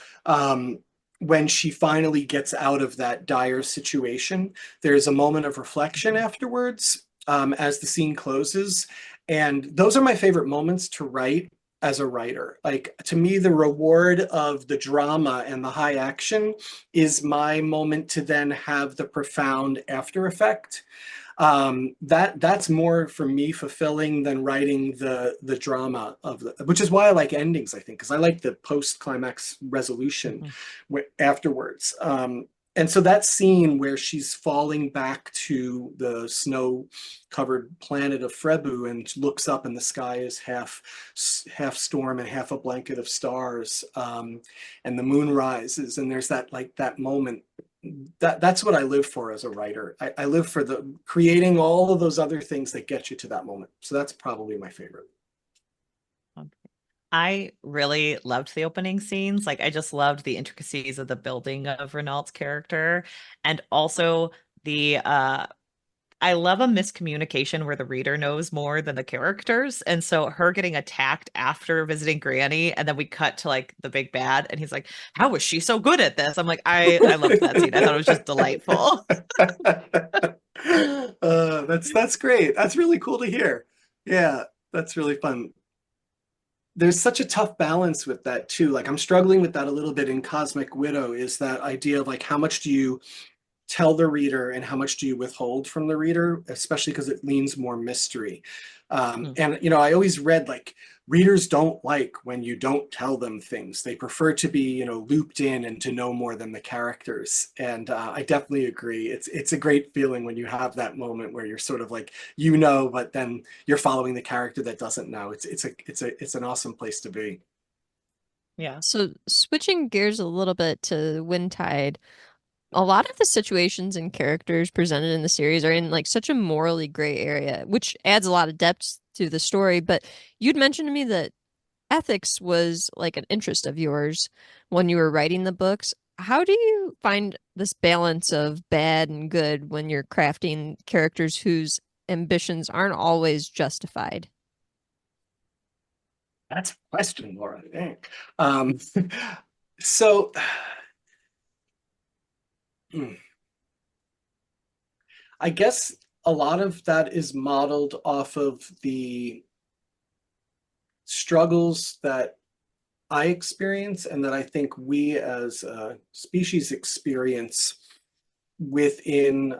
When she finally gets out of that dire situation, there's a moment of reflection afterwards, as the scene closes. And those are my favorite moments to write as a writer. Like, to me, the reward of the drama and the high action is my moment to then have the profound after effect. That's more for me fulfilling than writing the drama which is why I like endings, I think, because I like the post climax resolution afterwards. And so that scene where she's falling back to the snow covered planet of Frebu and looks up and the sky is half storm and half a blanket of stars, and the moon rises and there's that moment. That's what I live for as a writer. I live for the creating all of those other things that get you to that moment. So that's probably my favorite. I really loved the opening scenes. Like I just loved the intricacies of the building of Renault's character. And also the I love a miscommunication where the reader knows more than the characters. And so her getting attacked after visiting Granny, and then we cut to like the big bad, and he's like, how was she so good at this? I'm like, I loved that scene. I thought it was just delightful. That's great. That's really cool to hear. Yeah, that's really fun. There's such a tough balance with that too. Like I'm struggling with that a little bit in Cosmic Widow, is that idea of like how much do you tell the reader and how much do you withhold from the reader, especially because it leans more mystery. And I always read like readers don't like when you don't tell them things. They prefer to be looped in and to know more than the characters. And I definitely agree. It's a great feeling when you have that moment where you're sort of like but then you're following the character that doesn't know. It's an awesome place to be. Yeah. So switching gears a little bit to Windtide, a lot of the situations and characters presented in the series are in like such a morally gray area, which adds a lot of depth to the story. But you'd mentioned to me that ethics was like an interest of yours when you were writing the books. how do you find this balance of bad and good when you're crafting characters whose ambitions aren't always justified? That's a question, Laura, I think. So, I guess a lot of that is modeled off of the struggles that I experience and that I think we as a species experience within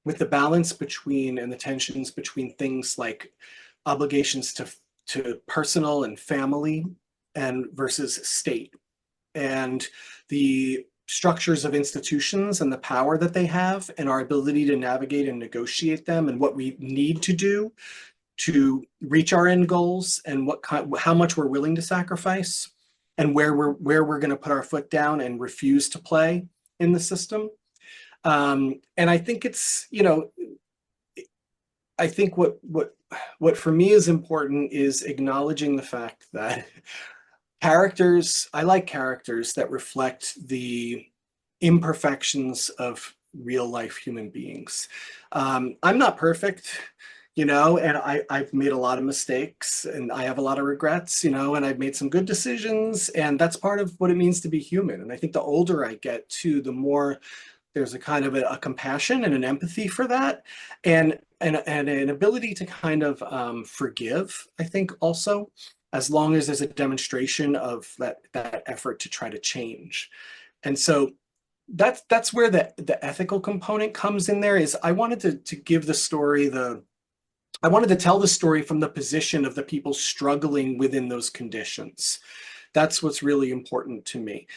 with the balance between and the tensions between things like obligations to personal and family and versus state, and the structures of institutions and the power that they have and our ability to navigate and negotiate them and what we need to do to reach our end goals and how much we're willing to sacrifice and where we're going to put our foot down and refuse to play in the system. And I think it's, I think what for me is important is acknowledging the fact that I like characters that reflect the imperfections of real life human beings. I'm not perfect, and I've made a lot of mistakes and I have a lot of regrets, and I've made some good decisions, and that's part of what it means to be human. And I think the older I get too, the more there's a kind of a compassion and an empathy for that, and an ability to kind of forgive, I think also, as long as there's a demonstration of that effort to try to change. And so that's where the ethical component comes in there. Is I wanted to give the story I wanted to tell the story from the position of the people struggling within those conditions. That's what's really important to me.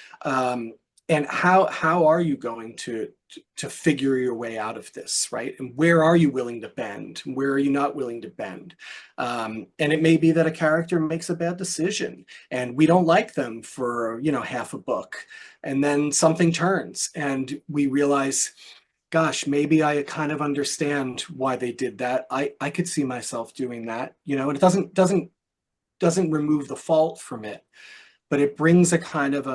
And how are you going to figure your way out of this, right? And where are you willing to bend? Where are you not willing to bend? And it may be that a character makes a bad decision and we don't like them for, half a book. And then something turns and we realize, gosh, maybe I kind of understand why they did that. I could see myself doing that, and it doesn't remove the fault from it, but it brings a kind of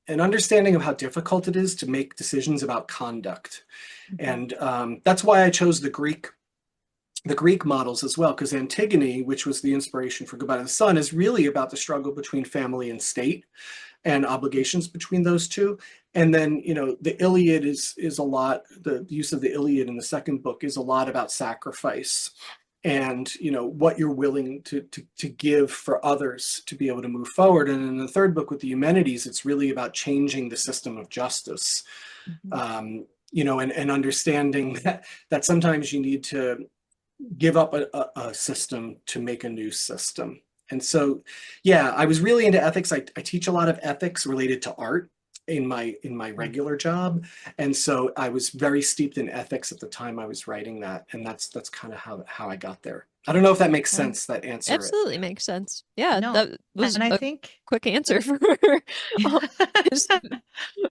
an understanding of how difficult it is to make decisions about conduct. And that's why I chose the Greek models as well, because Antigone, which was the inspiration for Goodbye to the Sun, is really about the struggle between family and state and obligations between those two. And then, the Iliad is a lot, the use of the Iliad in the second book is a lot about sacrifice and, what you're willing to give for others to be able to move forward. And in the third book with the Eumenides, it's really about changing the system of justice, and understanding that sometimes you need to give up a system to make a new system. And so, yeah, I was really into ethics. I teach a lot of ethics related to art in my regular job. And so I was very steeped in ethics at the time I was writing that. And that's kind of how I got there. I don't know if that makes sense, that answer. Absolutely makes sense. Yeah, No, that was and I a think quick answer for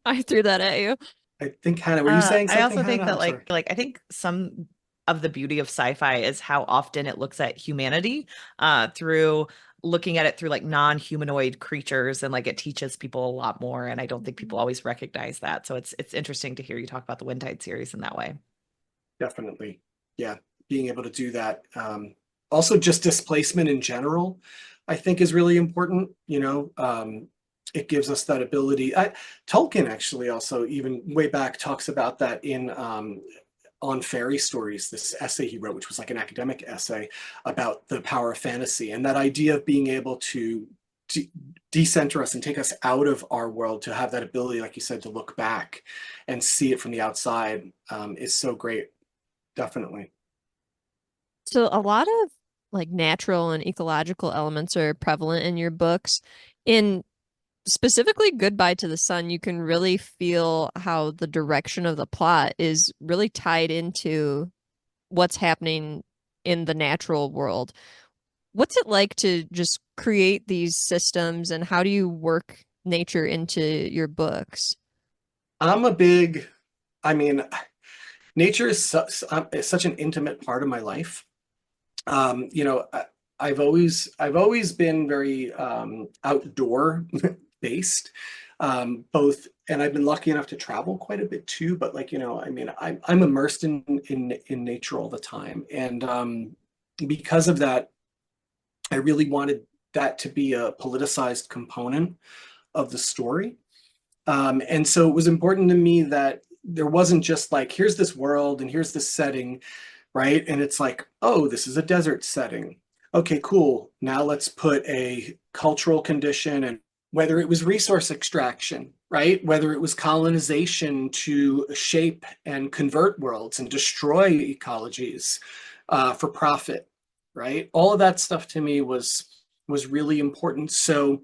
I threw that at you. I think, Hannah, were you saying I something, also think Hannah? that I'm sorry. I think some of the beauty of sci-fi is how often it looks at humanity through looking at it through like non-humanoid creatures, and like it teaches people a lot more. And I don't think people always recognize that. So it's interesting to hear you talk about the Windtide series in that way. Definitely. Yeah, being able to do that. Also, just displacement in general, I think is really important. It gives us that ability. Tolkien actually also, even way back, talks about that in on fairy stories, this essay he wrote, which was like an academic essay about the power of fantasy and that idea of being able to decenter us and take us out of our world, to have that ability, like you said, to look back and see it from the outside, is so great. Definitely. So a lot of like natural and ecological elements are prevalent in your books. In specifically Goodbye to the Sun, you can really feel how the direction of the plot is really tied into what's happening in the natural world. What's it like to just create these systems, and how do you work nature into your books? I'm a big, I mean, nature is such an intimate part of my life. I've always been very outdoor based. Both, and I've been lucky enough to travel quite a bit too, but like, I mean, I'm immersed in nature all the time. And because of that, I really wanted that to be a politicized component of the story. And so it was important to me that there wasn't just like, here's this world and here's this setting, right? And it's like, oh, this is a desert setting. Okay, cool. Now let's put a cultural condition, and whether it was resource extraction, right? Whether it was colonization to shape and convert worlds and destroy ecologies for profit, right? All of that stuff to me was really important. So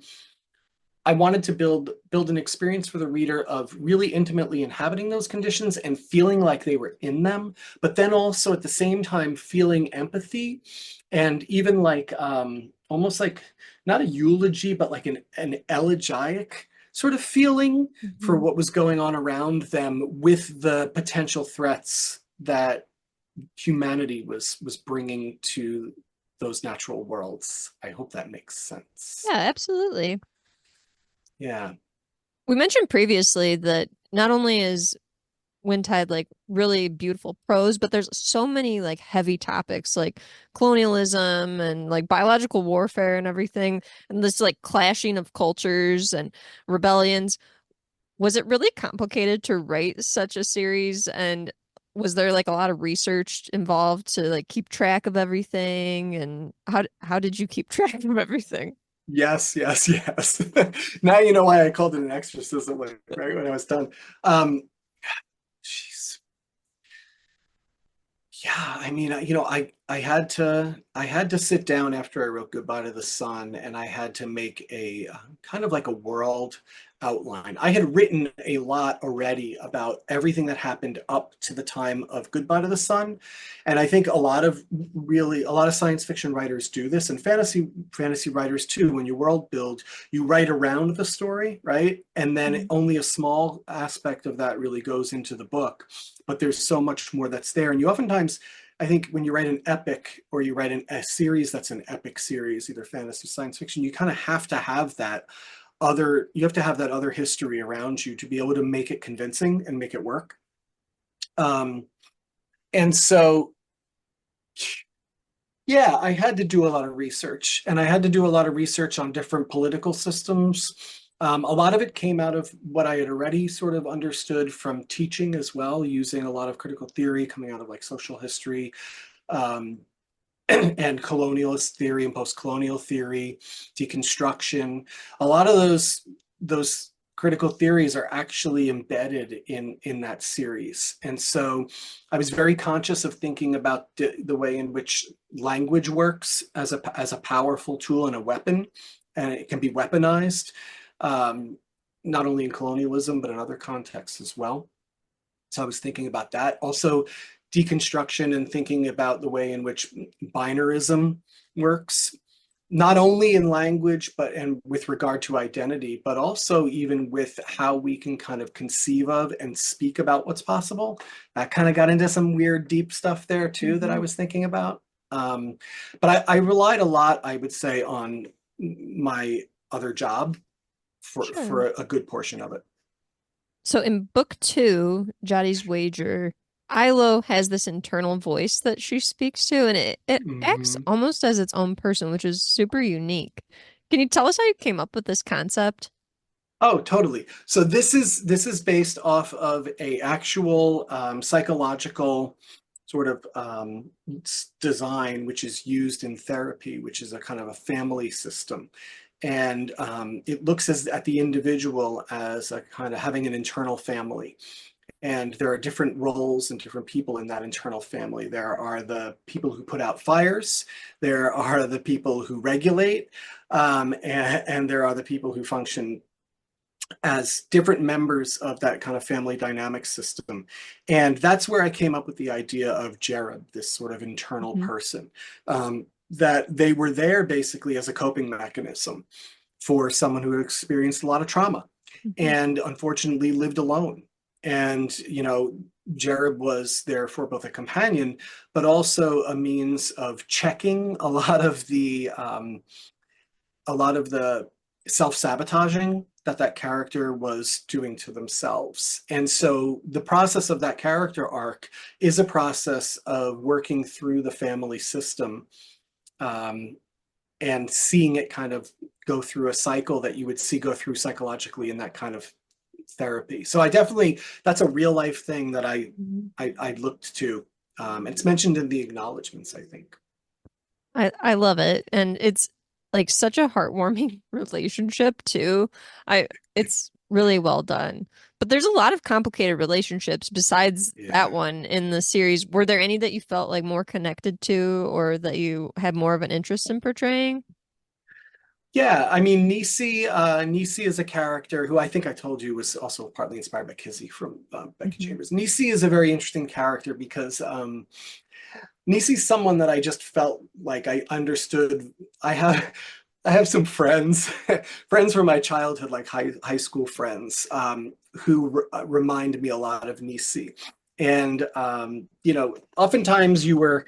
I wanted to build an experience for the reader of really intimately inhabiting those conditions and feeling like they were in them, but then also at the same time feeling empathy and even like almost like not a eulogy, but like an elegiac sort of feeling for what was going on around them with the potential threats that humanity was bringing to those natural worlds. I hope that makes sense. Yeah, absolutely. Yeah. We mentioned previously that not only is Windtide like really beautiful prose, but there's so many like heavy topics like colonialism and like biological warfare and everything, and this like clashing of cultures and rebellions. Was it really complicated to write such a series? And was there like a lot of research involved to like keep track of everything? And how did you keep track of everything? Yes, yes, yes. Now you know why I called it an exorcism right when I was done. Jeez. Yeah, I mean, I had to sit down after I wrote Goodbye to the Sun, and I had to make a kind of like a world outline. I had written a lot already about everything that happened up to the time of Goodbye to the Sun, and I think a lot of science fiction writers do this, and fantasy writers too. When you world build, you write around the story, right? And then only a small aspect of that really goes into the book, but there's so much more that's there. And you oftentimes, I think when you write an epic or you write a series that's an epic series, either fantasy, science fiction, you kind of have to have that other history around you to be able to make it convincing and make it work. And so, yeah, I had to do a lot of research, and I had to do a lot of research on different political systems. A lot of it came out of what I had already sort of understood from teaching as well, using a lot of critical theory coming out of like social history, um, and colonialist theory and post-colonial theory, deconstruction. A lot of those critical theories are actually embedded in that series. And so I was very conscious of thinking about the way in which language works as a powerful tool and a weapon, and it can be weaponized, not only in colonialism, but in other contexts as well. So I was thinking about that. Also, deconstruction and thinking about the way in which binarism works, not only in language, but and with regard to identity, but also even with how we can kind of conceive of and speak about what's possible. That kind of got into some weird, deep stuff there too that I was thinking about. But I relied a lot, I would say, on my other job Sure. for a good portion of it. So in book two, Jati's Wager, Ilo has this internal voice that she speaks to, and it acts Mhm. almost as its own person, which is super unique. Can you tell us how you came up with this concept? Oh, totally. So this is based off of a actual psychological sort of design, which is used in therapy, which is a kind of a family system. And it looks at the individual as a kind of having an internal family. And there are different roles and different people in that internal family. There are the people who put out fires. There are the people who regulate. And there are the people who function as different members of that kind of family dynamic system. And that's where I came up with the idea of Jared, this sort of internal Mhm. person, that they were there basically as a coping mechanism for someone who experienced a lot of trauma Mhm. and unfortunately lived alone. And, Jared was there for both a companion, but also a means of checking a lot of the self-sabotaging that character was doing to themselves. And so the process of that character arc is a process of working through the family system, and seeing it kind of go through a cycle that you would see go through psychologically in that kind of therapy. So I definitely, that's a real life thing that I looked to. It's mentioned in the acknowledgments, I think. I love it. And it's like such a heartwarming relationship too. It's really well done. But there's a lot of complicated relationships besides that Yeah. one in the series. Were there any that you felt like more connected to or that you had more of an interest in portraying? Yeah, I mean, Nisi is a character who I think I told you was also partly inspired by Kizzy from Becky Mhm. Chambers. Nisi is a very interesting character because Nisi's someone that I just felt like I understood. I have some friends, friends from my childhood, like high school friends, who remind me a lot of Nisi. And you know, oftentimes you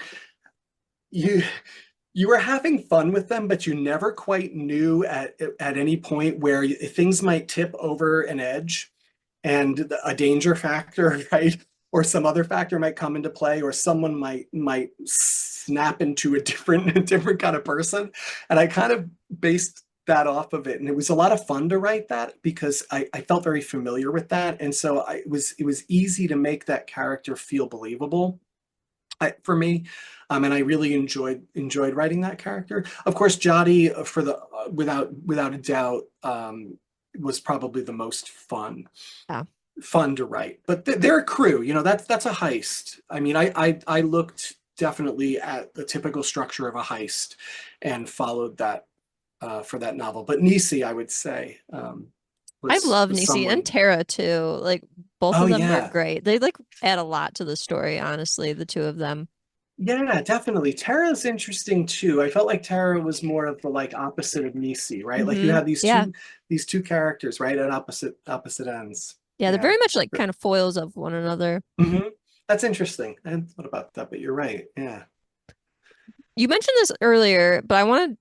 you were having fun with them, but you never quite knew at any point where things might tip over an edge and a danger factor, right? Or some other factor might come into play, or someone might snap into a different kind of person. And I kind of based that off of it. And it was a lot of fun to write that because I felt very familiar with that. And so it was easy to make that character feel believable for me, and I really enjoyed writing that character. Of course, Jati, for the without a doubt, was probably the most Yeah. fun to write. But they're a crew, you know. That's a heist. I mean, I looked definitely at the typical structure of a heist and followed that for that novel. But Nisi, I would say, I love was Nisi and someone. Tara too. Like both Oh of them are yeah. great. They like add a lot to the story, honestly, the two of them. Yeah, definitely. Tara's interesting too. I felt like Tara was more of the like opposite of Nisi, right? Like you Hmm. have Yeah. these two characters, right, at opposite ends. Yeah, they're Yeah. very much like kind of foils of one another. Hmm. That's interesting. I hadn't thought about that, but you're right. Yeah. You mentioned this earlier, but I want to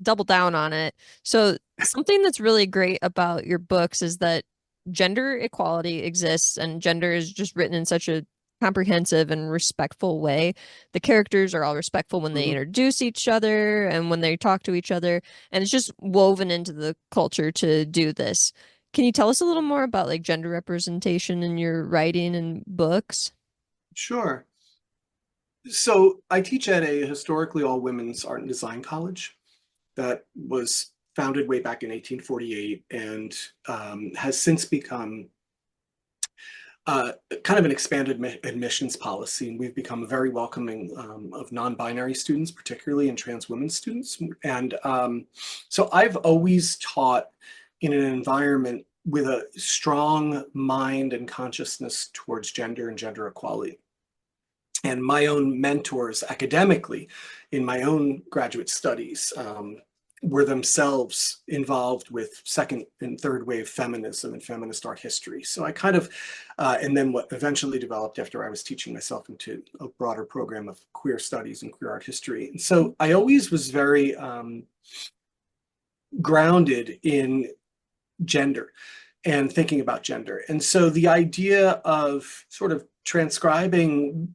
double down on it. So, something that's really great about your books is that gender equality exists and gender is just written in such a comprehensive and respectful way. The characters are all respectful when they Hmm. introduce each other and when they talk to each other, and it's just woven into the culture to do this. Can you tell us a little more about like gender representation in your writing and books? Sure. So I teach at a historically all women's art and design college that was founded way back in 1848 and has since become kind of an expanded admissions policy, and we've become very welcoming of non-binary students, particularly and trans women students. And so I've always taught in an environment with a strong mind and consciousness towards gender and gender equality. And my own mentors academically in my own graduate studies were themselves involved with second and third wave feminism and feminist art history. So I kind of, and then what eventually developed after I was teaching myself into a broader program of queer studies and queer art history. And so I always was very grounded in gender and thinking about gender. And so the idea of sort of transcribing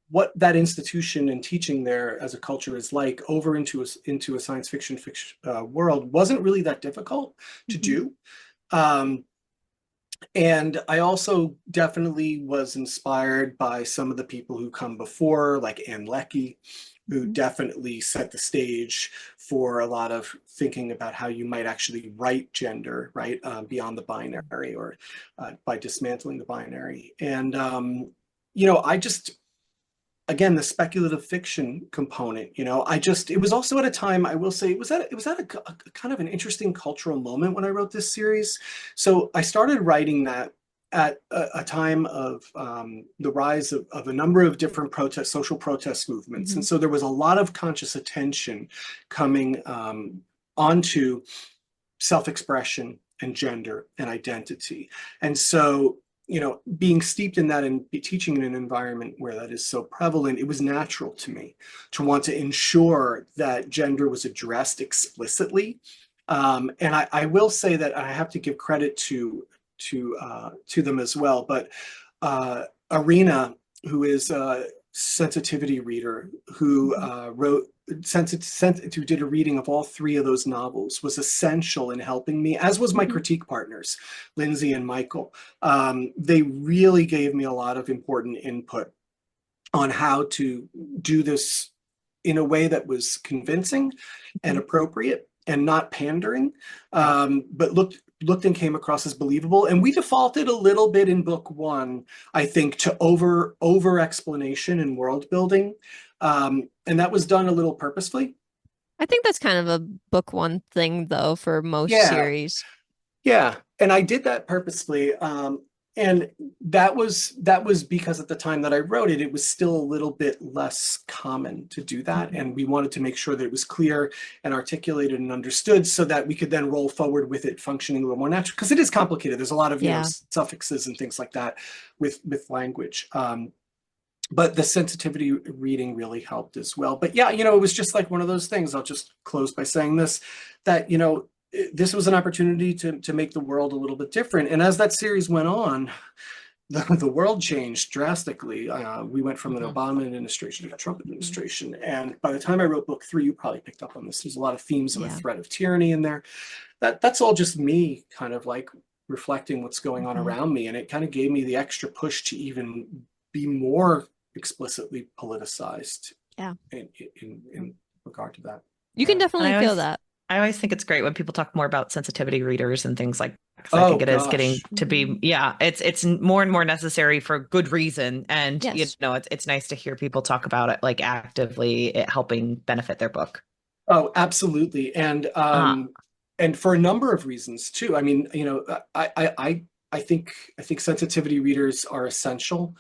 what that institution and teaching there as a culture is like over into a science fiction world wasn't really that difficult to Mhm. do. Um, and I also definitely was inspired by some of the people who come before, like Anne Leckie, who Mhm. definitely set the stage for a lot of thinking about how you might actually write gender, right, beyond the binary or by dismantling the binary. And, you know, I just, again, the speculative fiction component, you know, it was also at a time, I will say, it was at a kind of an interesting cultural moment when I wrote this series. So I started writing that at a time of the rise of a number of different social protest movements. And Mhm. so there was a lot of conscious attention coming onto self-expression and gender and identity. And so, you know, being steeped in that and teaching in an environment where that is so prevalent, it was natural to me to want to ensure that gender was addressed explicitly And I will say that I have to give credit to them as well. But Arena, who is a sensitivity reader, who wrote who did a reading of all three of those novels, was essential in helping me, as was my critique partners, Lindsay and Michael. They really gave me a lot of important input on how to do this in a way that was convincing and appropriate and not pandering, but looked and came across as believable. And we defaulted a little bit in book one, I think, to over explanation and world building, and that was done a little purposefully. I think that's kind of a book one thing, though, for most Yeah. series. Yeah, and I did that purposely. And that was because at the time that I wrote it, it was still a little bit less common to do that. And we wanted to make sure that it was clear and articulated and understood so that we could then roll forward with it functioning a little more natural. Because it is complicated. There's a lot of suffixes and things like that with language. But the sensitivity reading really helped as well. But yeah, it was just like one of those things. I'll just close by saying this, that, this was an opportunity to make the world a little bit different. And as that series went on, the world changed drastically. We went from an Obama administration to a Trump administration. And by the time I wrote book 3, you probably picked up on this. There's a lot of themes of a threat of tyranny in there. That's all just me kind of like reflecting what's going on around me. And it kind of gave me the extra push to even be more explicitly politicized in regard to that. You can definitely feel that. I always think it's great when people talk more about sensitivity readers and things like that, because I think it is getting to be, it's more and more necessary for good reason. And, it's nice to hear people talk about it, like actively helping benefit their book. Oh, absolutely. And for a number of reasons too. I mean, I think sensitivity readers are essential.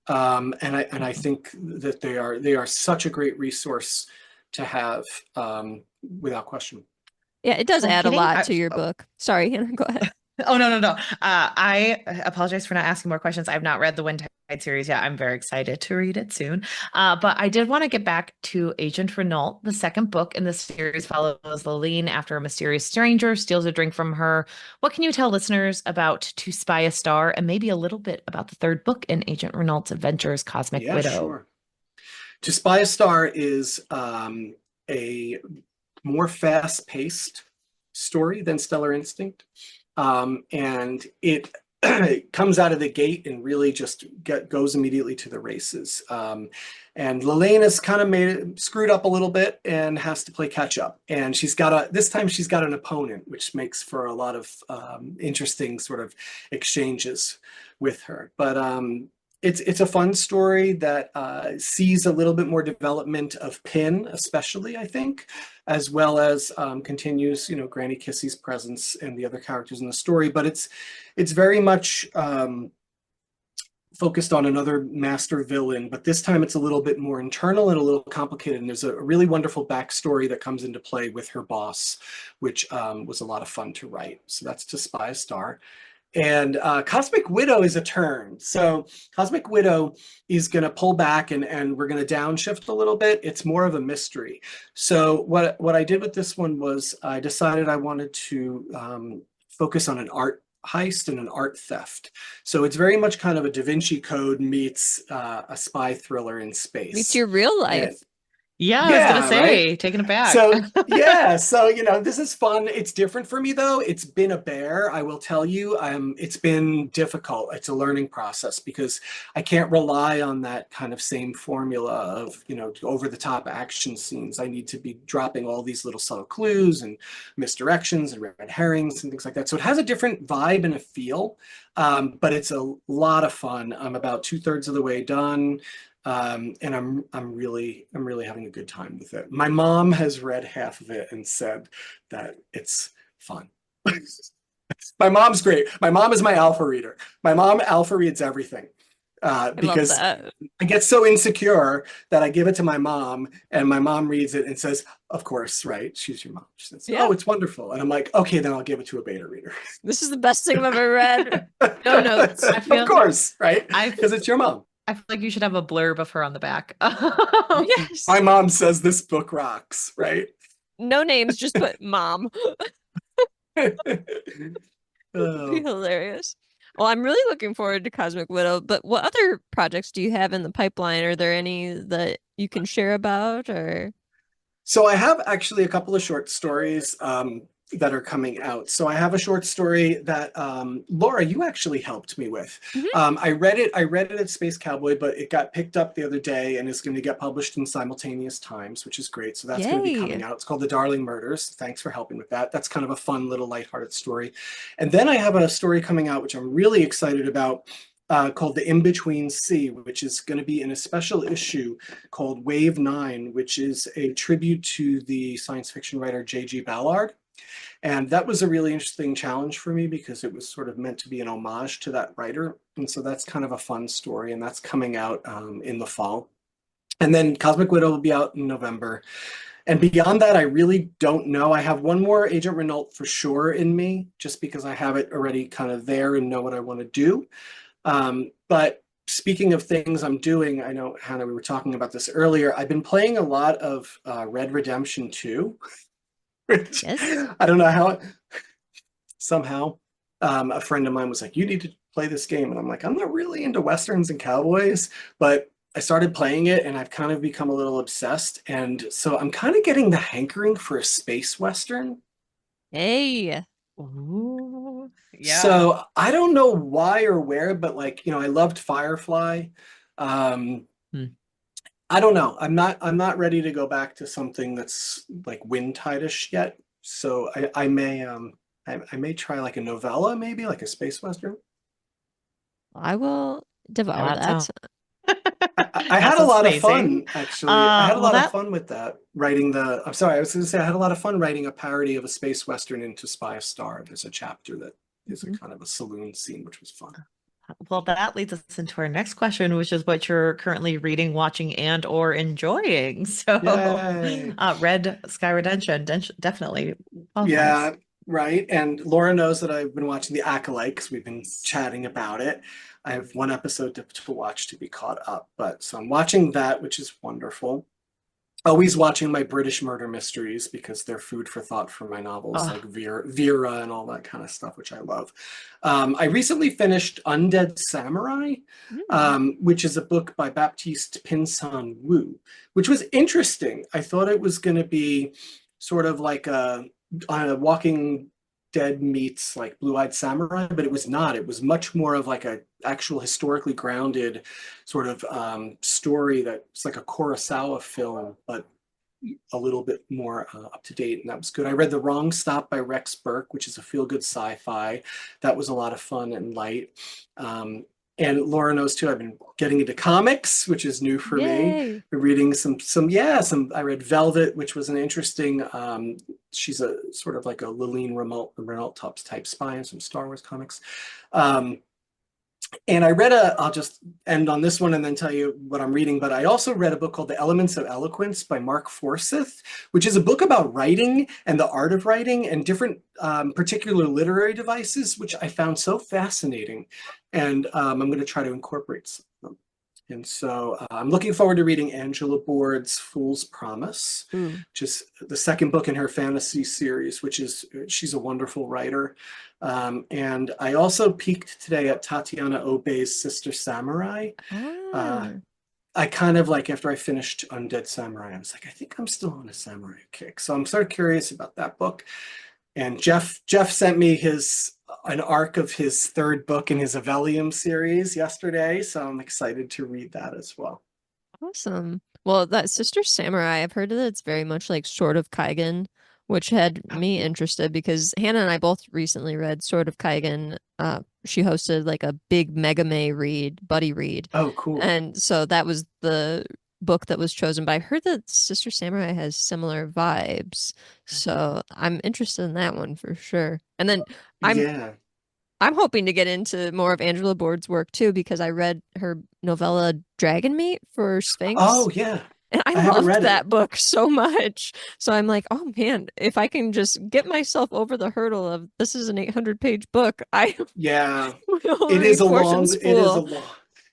And I think that they are such a great resource to have, without question. Yeah, it does add a lot to your book. Sorry, Hannah, go ahead. Oh, no. I apologize for not asking more questions. I've not read the Wind Tide series yet. I'm very excited to read it soon. But I did want to get back to Agent Renault. The second book in the series follows Laline after a mysterious stranger steals a drink from her. What can you tell listeners about To Spy a Star, and maybe a little bit about the third book in Agent Renault's adventures, Cosmic Widow? Sure. To Spy a Star is a more fast-paced story than Stellar Instinct. And it comes out of the gate and really just goes immediately to the races. And Lelaine has kind of screwed up a little bit and has to play catch up. And this time she's got an opponent, which makes for a lot of interesting sort of exchanges with her. But it's a fun story that sees a little bit more development of Pin, especially, I think, as well as continues, Granny Kissy's presence and the other characters in the story. But it's very much focused on another master villain, but this time it's a little bit more internal and a little complicated. And there's a really wonderful backstory that comes into play with her boss, which was a lot of fun to write. So that's To Spy a Star. And Cosmic Widow is a turn. So Cosmic Widow is going to pull back and we're going to downshift a little bit. It's more of a mystery. So what I did with this one was I decided I wanted to focus on an art heist and an art theft. So it's very much kind of a Da Vinci Code meets a spy thriller in space. Meets your real life. Yeah, I was gonna say, right? Taking it back. So this is fun. It's different for me though. It's been a bear, I will tell you. It's been difficult. It's a learning process because I can't rely on that kind of same formula of, over the top action scenes. I need to be dropping all these little subtle clues and misdirections and red herrings and things like that. So it has a different vibe and a feel, but it's a lot of fun. I'm about 2/3 of the way done. And I'm really having a good time with it. My mom has read half of it and said that it's fun. My mom's great. My mom is my alpha reader. My mom alpha reads everything. Because I get so insecure that I give it to my mom and my mom reads it and says, of course, right? She's your mom. She says, oh, it's wonderful. And I'm like, okay, then I'll give it to a beta reader. This is the best thing I've ever read. No notes. Of course, right? Because it's your mom. I feel like you should have a blurb of her on the back. Yes. My mom says this book rocks, right? No names, just put mom. Pretty Oh. hilarious. Well, I'm really looking forward to Cosmic Widow, but what other projects do you have in the pipeline? Are there any that you can share about or? So I have actually a couple of short stories that are coming out. So I have a short story that Laura, you actually helped me with. Mhm. I read it. I read it at Space Cowboy, but it got picked up the other day and is going to get published in simultaneous times, which is great. So that's going to be coming Yay. out. It's called The Darling Murders. Thanks for helping with that. That's kind of a fun little lighthearted story. And then I have a story coming out, which I'm really excited about. Called The In-Between Sea, which is going to be in a special issue called Wave 9, which is a tribute to the science fiction writer J.G. Ballard. And that was a really interesting challenge for me because it was sort of meant to be an homage to that writer. And so that's kind of a fun story, and that's coming out in the fall. And then Cosmic Widow will be out in November. And beyond that, I really don't know. I have one more Agent Renault for sure in me, just because I have it already kind of there and know what I want to do. But speaking of things I'm doing, I know, Hannah, we were talking about this earlier. I've been playing a lot of Red Redemption 2, which Yes. I don't know how, somehow a friend of mine was like, you need to play this game. And I'm like, I'm not really into Westerns and cowboys, but I started playing it and I've kind of become a little obsessed. And so I'm kind of getting the hankering for a space Western. Hey. Ooh, yeah. So I don't know why or where, but like, I loved Firefly. Um, Hmm. I don't know. I'm not ready to go back to something that's like Wind Tide-ish yet. So I may try like a novella, maybe like a space western. I will Yeah, devour that that. sounds I that had a sounds lot of amazing. fun, actually. I had a Well lot of that fun with that, writing I'm sorry, I was going to say I had a lot of fun writing a parody of a space western into Spy a Star. There's a chapter that is a Mhm. kind of a saloon scene, which was fun. well that leads us into our next question, which is what you're currently reading, watching, and or enjoying. So, Yay. Red Sky Redemption definitely qualifies. Yeah, right. And Laura knows that I've been watching The Acolyte because we've been chatting about it. I have one episode to watch to be caught up, but so I'm watching that, which is wonderful. Always watching my British murder mysteries because they're food for thought for my novels, Oh, like Vera and all that kind of stuff, which I love. I recently finished Undead Samurai, Mm. which is a book by Baptiste Pinson Wu, which was interesting. I thought it was going to be sort of like a Walking Dead meets like Blue-Eyed Samurai, but it was not. It was much more of like a actual historically grounded sort of story that's like a Kurosawa film, but a little bit more up to date, and that was good. I read The Wrong Stop by Rex Burke, which is a feel good sci-fi. That was a lot of fun and light. Um, and Laura knows too. I've been getting into comics, which is new for me. Yay. Been reading some. I read Velvet, which was an interesting. She's a sort of like a Lillian Renault type spy in some Star Wars comics. Um, and I'll just end on this one and then tell you what I'm reading. But I also read a book called The Elements of Eloquence by Mark Forsyth, which is a book about writing and the art of writing and different particular literary devices, which I found so fascinating. And I'm going to try to incorporate some of them. And so I'm looking forward to reading Angela Bourd's Fool's Promise, Ooh. which is the second book in her fantasy series, she's a wonderful writer. And I also peeked today at Tatiana Obey's Sister Samurai. Uh, Ah. I kind of like, after I finished Undead Samurai, I was like, I think I'm still on a samurai kick. So I'm sort of curious about that book. And Jeff sent me an arc of his third book in his Evelium series yesterday, so I'm excited to read that as well. Awesome. Well, that Sister Samurai, I've heard that it's very much like Sword of Kaigen, which had me interested because Hannah and I both recently read Sword of Kaigen. She hosted like a big Mega May buddy read. Oh, cool. And so that was the book that was chosen. But I heard that Sister Samurai has similar vibes. So I'm interested in that one for sure. And then I'm Yeah. I'm hoping to get into more of Angela Bourd's work too, because I read her novella Dragon Meat for Sphinx, Oh, yeah. and I I haven't loved read it. that book so much. So I'm like, oh man, if I can just get myself over the hurdle of this is an 800-page book, I Yeah. will It read is a Fortune long, it is a Spool. long.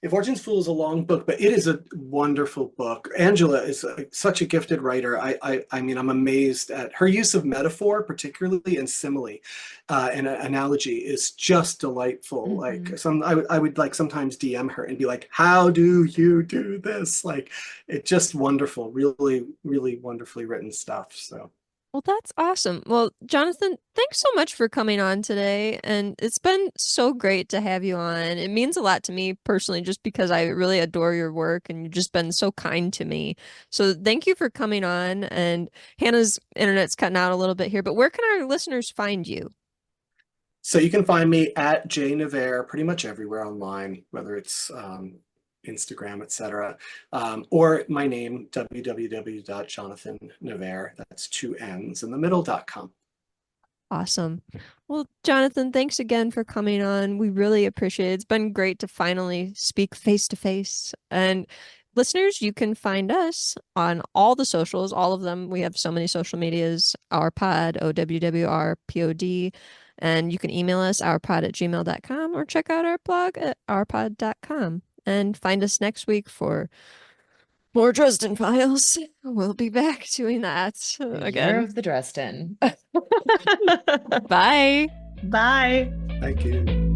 If Origins Fool is a long book, but it is a wonderful book. Angela is such a gifted writer. I mean, I'm amazed at her use of metaphor, particularly, and simile, and analogy is just delightful. Mhm. Like I would like sometimes DM her and be like, "How do you do this?" Like, it's just wonderful. Really, really wonderfully written stuff. So. Well, that's awesome. Well, Jonathan, thanks so much for coming on today. And it's been so great to have you on. It means a lot to me personally, just because I really adore your work and you've just been so kind to me. So thank you for coming on. And Hannah's internet's cutting out a little bit here, but where can our listeners find you? So you can find me at Nevair pretty much everywhere online, whether it's Instagram, etc. Or my name, www.jonathannevair, that's two N's in the middle.com. Awesome. Well, Jonathan, thanks again for coming on. We really appreciate it. It's been great to finally speak face to face. And listeners, you can find us on all the socials, all of them. We have so many social medias, our pod, OWWRPOD. And you can email us, ourpod@gmail.com, or check out our blog at ourpod.com. And find us next week for more Dresden Files. We'll be back doing that The year again. of the Dresden. Bye. Bye. Thank you.